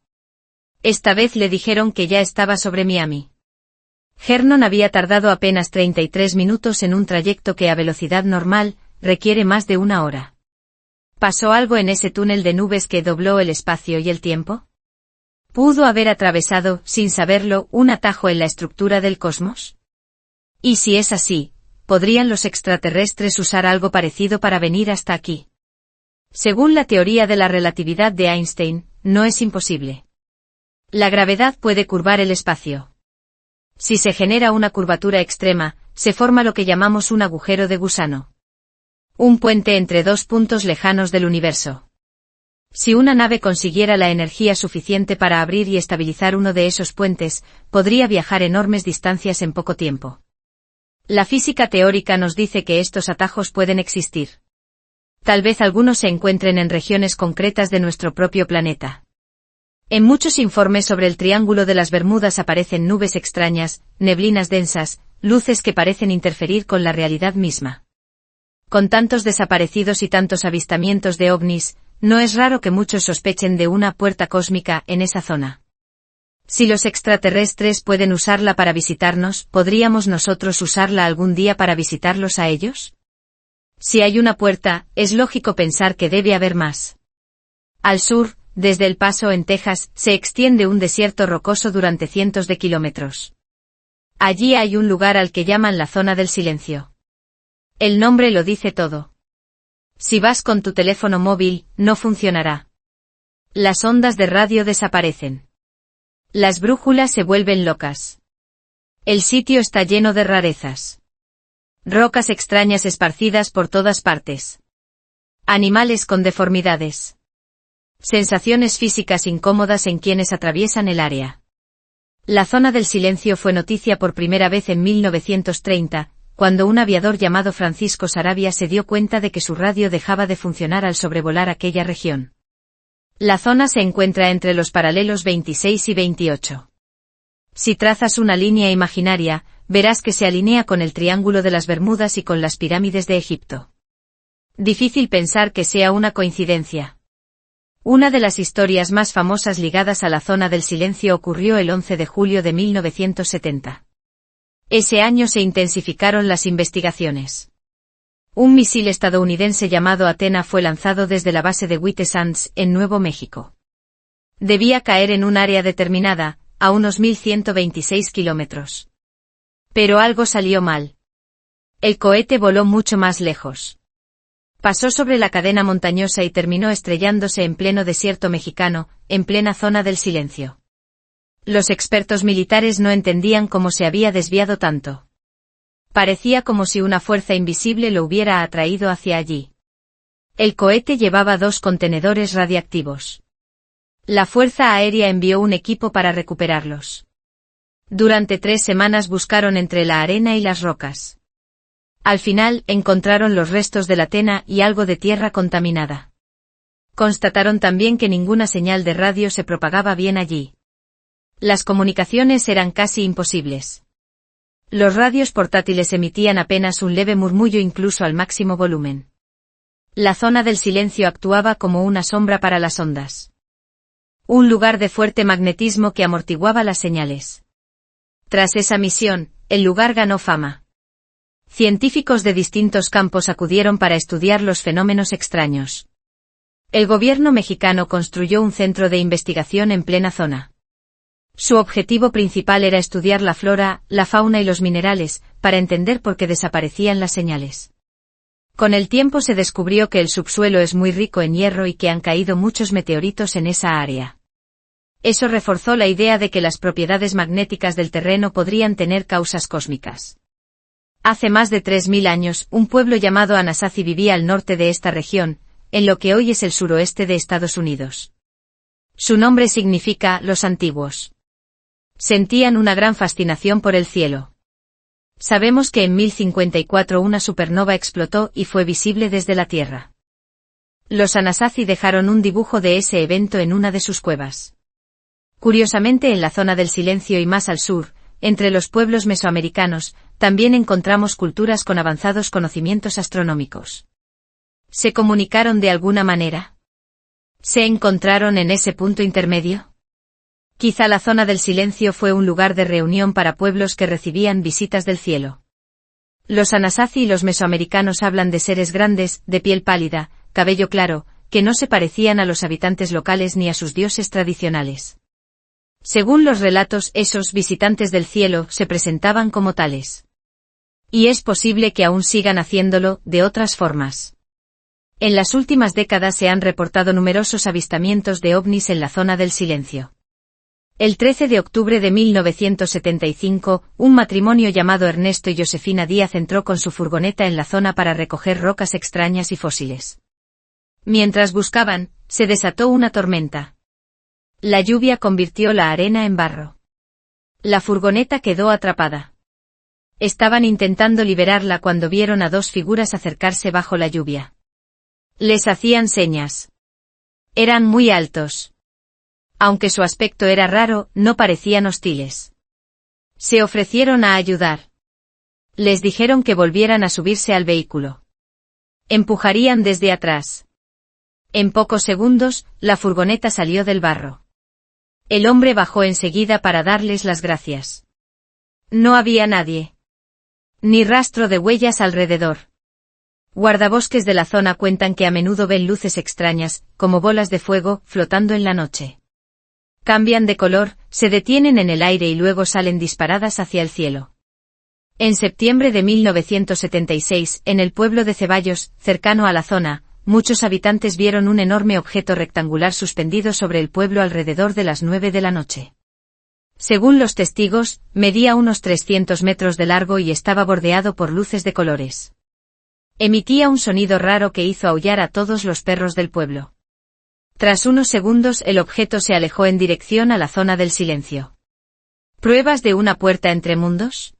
[SPEAKER 1] Esta vez le dijeron que ya estaba sobre Miami. Gernon había tardado apenas 33 minutos en un trayecto que a velocidad normal, requiere más de 1 hora. ¿Pasó algo en ese túnel de nubes que dobló el espacio y el tiempo? ¿Pudo haber atravesado, sin saberlo, un atajo en la estructura del cosmos? Y si es así, ¿podrían los extraterrestres usar algo parecido para venir hasta aquí? Según la teoría de la relatividad de Einstein, no es imposible. La gravedad puede curvar el espacio. Si se genera una curvatura extrema, se forma lo que llamamos un agujero de gusano. Un puente entre 2 puntos lejanos del universo. Si una nave consiguiera la energía suficiente para abrir y estabilizar uno de esos puentes, podría viajar enormes distancias en poco tiempo. La física teórica nos dice que estos atajos pueden existir. Tal vez algunos se encuentren en regiones concretas de nuestro propio planeta. En muchos informes sobre el Triángulo de las Bermudas aparecen nubes extrañas, neblinas densas, luces que parecen interferir con la realidad misma. Con tantos desaparecidos y tantos avistamientos de ovnis, no es raro que muchos sospechen de una puerta cósmica en esa zona. Si los extraterrestres pueden usarla para visitarnos, ¿podríamos nosotros usarla algún día para visitarlos a ellos? Si hay una puerta, es lógico pensar que debe haber más. Al sur, desde El Paso en Texas, se extiende un desierto rocoso durante cientos de kilómetros. Allí hay un lugar al que llaman la zona del silencio. El nombre lo dice todo. Si vas con tu teléfono móvil, no funcionará. Las ondas de radio desaparecen. Las brújulas se vuelven locas. El sitio está lleno de rarezas. Rocas extrañas esparcidas por todas partes. Animales con deformidades. Sensaciones físicas incómodas en quienes atraviesan el área. La zona del silencio fue noticia por primera vez en 1930, cuando un aviador llamado Francisco Saravia se dio cuenta de que su radio dejaba de funcionar al sobrevolar aquella región. La zona se encuentra entre los paralelos 26 y 28. Si trazas una línea imaginaria, verás que se alinea con el Triángulo de las Bermudas y con las pirámides de Egipto. Difícil pensar que sea una coincidencia. Una de las historias más famosas ligadas a la zona del silencio ocurrió el 11 de julio de 1970. Ese año se intensificaron las investigaciones. Un misil estadounidense llamado Athena fue lanzado desde la base de White Sands, en Nuevo México. Debía caer en un área determinada, a unos 1126 kilómetros. Pero algo salió mal. El cohete voló mucho más lejos. Pasó sobre la cadena montañosa y terminó estrellándose en pleno desierto mexicano, en plena zona del silencio. Los expertos militares no entendían cómo se había desviado tanto. Parecía como si una fuerza invisible lo hubiera atraído hacia allí. El cohete llevaba 2 contenedores radiactivos. La Fuerza Aérea envió un equipo para recuperarlos. Durante 3 semanas buscaron entre la arena y las rocas. Al final, encontraron los restos de la Athena y algo de tierra contaminada. Constataron también que ninguna señal de radio se propagaba bien allí. Las comunicaciones eran casi imposibles. Los radios portátiles emitían apenas un leve murmullo incluso al máximo volumen. La zona del silencio actuaba como una sombra para las ondas. Un lugar de fuerte magnetismo que amortiguaba las señales. Tras esa misión, el lugar ganó fama. Científicos de distintos campos acudieron para estudiar los fenómenos extraños. El gobierno mexicano construyó un centro de investigación en plena zona. Su objetivo principal era estudiar la flora, la fauna y los minerales, para entender por qué desaparecían las señales. Con el tiempo se descubrió que el subsuelo es muy rico en hierro y que han caído muchos meteoritos en esa área. Eso reforzó la idea de que las propiedades magnéticas del terreno podrían tener causas cósmicas. Hace más de 3000 años, un pueblo llamado Anasazi vivía al norte de esta región, en lo que hoy es el suroeste de Estados Unidos. Su nombre significa «los antiguos». Sentían una gran fascinación por el cielo. Sabemos que en 1054 una supernova explotó y fue visible desde la Tierra. Los Anasazi dejaron un dibujo de ese evento en una de sus cuevas. Curiosamente, en la zona del silencio y más al sur, entre los pueblos mesoamericanos, también encontramos culturas con avanzados conocimientos astronómicos. ¿Se comunicaron de alguna manera? ¿Se encontraron en ese punto intermedio? Quizá la zona del silencio fue un lugar de reunión para pueblos que recibían visitas del cielo. Los Anasazi y los mesoamericanos hablan de seres grandes, de piel pálida, cabello claro, que no se parecían a los habitantes locales ni a sus dioses tradicionales. Según los relatos, esos visitantes del cielo se presentaban como tales. Y es posible que aún sigan haciéndolo, de otras formas. En las últimas décadas se han reportado numerosos avistamientos de ovnis en la zona del silencio. El 13 de octubre de 1975, un matrimonio llamado Ernesto y Josefina Díaz entró con su furgoneta en la zona para recoger rocas extrañas y fósiles. Mientras buscaban, se desató una tormenta. La lluvia convirtió la arena en barro. La furgoneta quedó atrapada. Estaban intentando liberarla cuando vieron a dos figuras acercarse bajo la lluvia. Les hacían señas. Eran muy altos. Aunque su aspecto era raro, no parecían hostiles. Se ofrecieron a ayudar. Les dijeron que volvieran a subirse al vehículo. Empujarían desde atrás. En pocos segundos, la furgoneta salió del barro. El hombre bajó enseguida para darles las gracias. No había nadie. Ni rastro de huellas alrededor. Guardabosques de la zona cuentan que a menudo ven luces extrañas, como bolas de fuego, flotando en la noche. Cambian de color, se detienen en el aire y luego salen disparadas hacia el cielo. En septiembre de 1976, en el pueblo de Ceballos, cercano a la zona, muchos habitantes vieron un enorme objeto rectangular suspendido sobre el pueblo alrededor de las 9 de la noche. Según los testigos, medía unos 300 metros de largo y estaba bordeado por luces de colores. Emitía un sonido raro que hizo aullar a todos los perros del pueblo. Tras unos segundos el objeto se alejó en dirección a la zona del silencio. ¿Pruebas de una puerta entre mundos?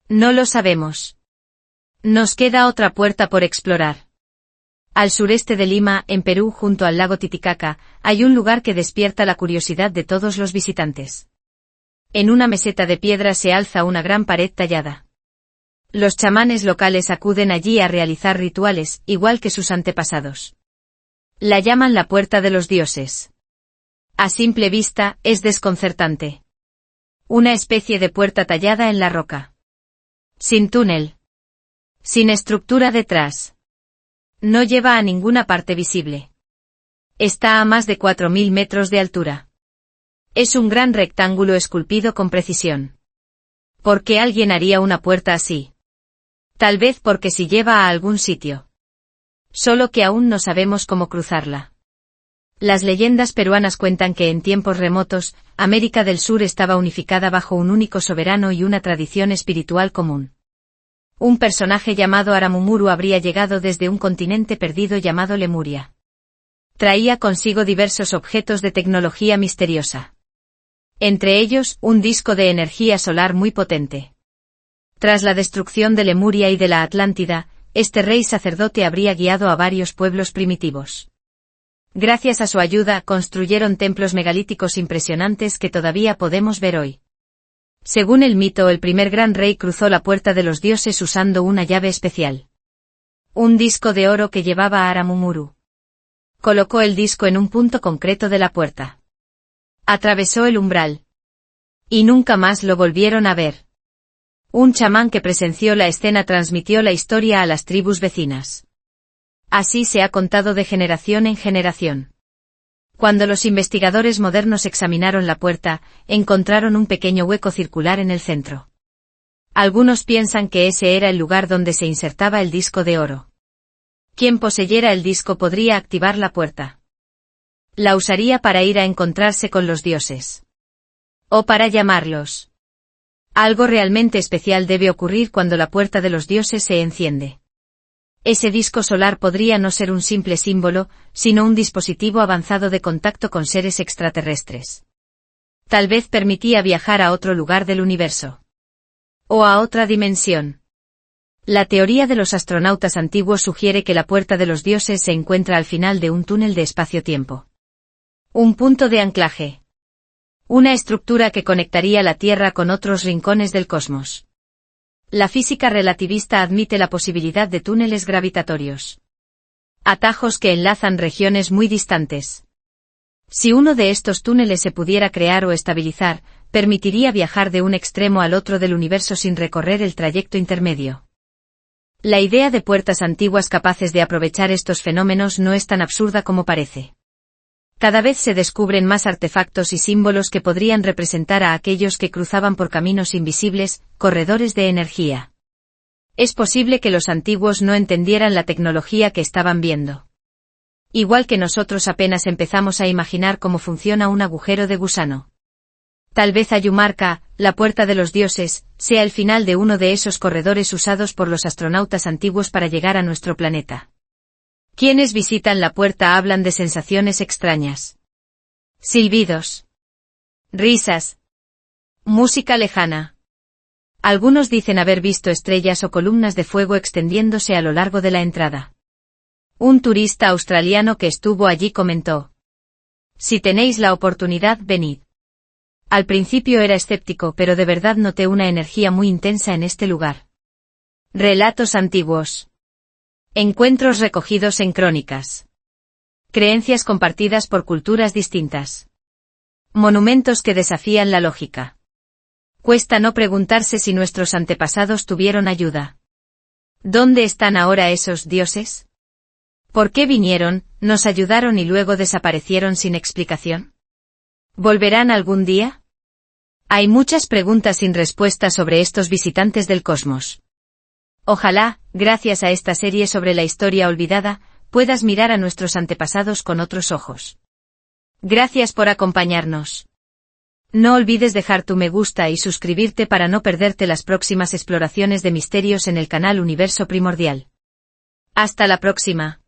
[SPEAKER 1] No lo sabemos. Nos queda otra puerta por explorar. Al sureste de Lima, en Perú, junto al lago Titicaca, hay un lugar que despierta la curiosidad de todos los visitantes. En una meseta de piedra se alza una gran pared tallada. Los chamanes locales acuden allí a realizar rituales, igual que sus antepasados. La llaman la Puerta de los Dioses. A simple vista, es desconcertante. Una especie de puerta tallada en la roca. Sin túnel. Sin estructura detrás. No lleva a ninguna parte visible. Está a más de 4.000 metros de altura. Es un gran rectángulo esculpido con precisión. ¿Por qué alguien haría una puerta así? Tal vez porque si lleva a algún sitio. Solo que aún no sabemos cómo cruzarla. Las leyendas peruanas cuentan que en tiempos remotos, América del Sur estaba unificada bajo un único soberano y una tradición espiritual común. Un personaje llamado Aramumuru habría llegado desde un continente perdido llamado Lemuria. Traía consigo diversos objetos de tecnología misteriosa. Entre ellos, un disco de energía solar muy potente. Tras la destrucción de Lemuria y de la Atlántida, este rey sacerdote habría guiado a varios pueblos primitivos. Gracias a su ayuda, construyeron templos megalíticos impresionantes que todavía podemos ver hoy. Según el mito, el primer gran rey cruzó la Puerta de los Dioses usando una llave especial. Un disco de oro que llevaba a Aramumuru. Colocó el disco en un punto concreto de la puerta. Atravesó el umbral. Y nunca más lo volvieron a ver. Un chamán que presenció la escena transmitió la historia a las tribus vecinas. Así se ha contado de generación en generación. Cuando los investigadores modernos examinaron la puerta, encontraron un pequeño hueco circular en el centro. Algunos piensan que ese era el lugar donde se insertaba el disco de oro. Quien poseyera el disco podría activar la puerta. La usaría para ir a encontrarse con los dioses. O para llamarlos. Algo realmente especial debe ocurrir cuando la Puerta de los Dioses se enciende. Ese disco solar podría no ser un simple símbolo, sino un dispositivo avanzado de contacto con seres extraterrestres. Tal vez permitía viajar a otro lugar del universo. O a otra dimensión. La teoría de los astronautas antiguos sugiere que la Puerta de los Dioses se encuentra al final de un túnel de espacio-tiempo. Un punto de anclaje. Una estructura que conectaría la Tierra con otros rincones del cosmos. La física relativista admite la posibilidad de túneles gravitatorios. Atajos que enlazan regiones muy distantes. Si uno de estos túneles se pudiera crear o estabilizar, permitiría viajar de un extremo al otro del universo sin recorrer el trayecto intermedio. La idea de puertas antiguas capaces de aprovechar estos fenómenos no es tan absurda como parece. Cada vez se descubren más artefactos y símbolos que podrían representar a aquellos que cruzaban por caminos invisibles, corredores de energía. Es posible que los antiguos no entendieran la tecnología que estaban viendo. Igual que nosotros apenas empezamos a imaginar cómo funciona un agujero de gusano. Tal vez Ayumarca, la Puerta de los Dioses, sea el final de uno de esos corredores usados por los astronautas antiguos para llegar a nuestro planeta. Quienes visitan la puerta hablan de sensaciones extrañas. Silbidos. Risas. Música lejana. Algunos dicen haber visto estrellas o columnas de fuego extendiéndose a lo largo de la entrada. Un turista australiano que estuvo allí comentó: si tenéis la oportunidad, venid. Al principio era escéptico, pero de verdad noté una energía muy intensa en este lugar. Relatos antiguos. Encuentros recogidos en crónicas. Creencias compartidas por culturas distintas. Monumentos que desafían la lógica. Cuesta no preguntarse si nuestros antepasados tuvieron ayuda. ¿Dónde están ahora esos dioses? ¿Por qué vinieron, nos ayudaron y luego desaparecieron sin explicación? ¿Volverán algún día? Hay muchas preguntas sin respuesta sobre estos visitantes del cosmos. Ojalá, gracias a esta serie sobre la historia olvidada, puedas mirar a nuestros antepasados con otros ojos. Gracias por acompañarnos. No olvides dejar tu me gusta y suscribirte para no perderte las próximas exploraciones de misterios en el canal Universo Primordial. Hasta la próxima.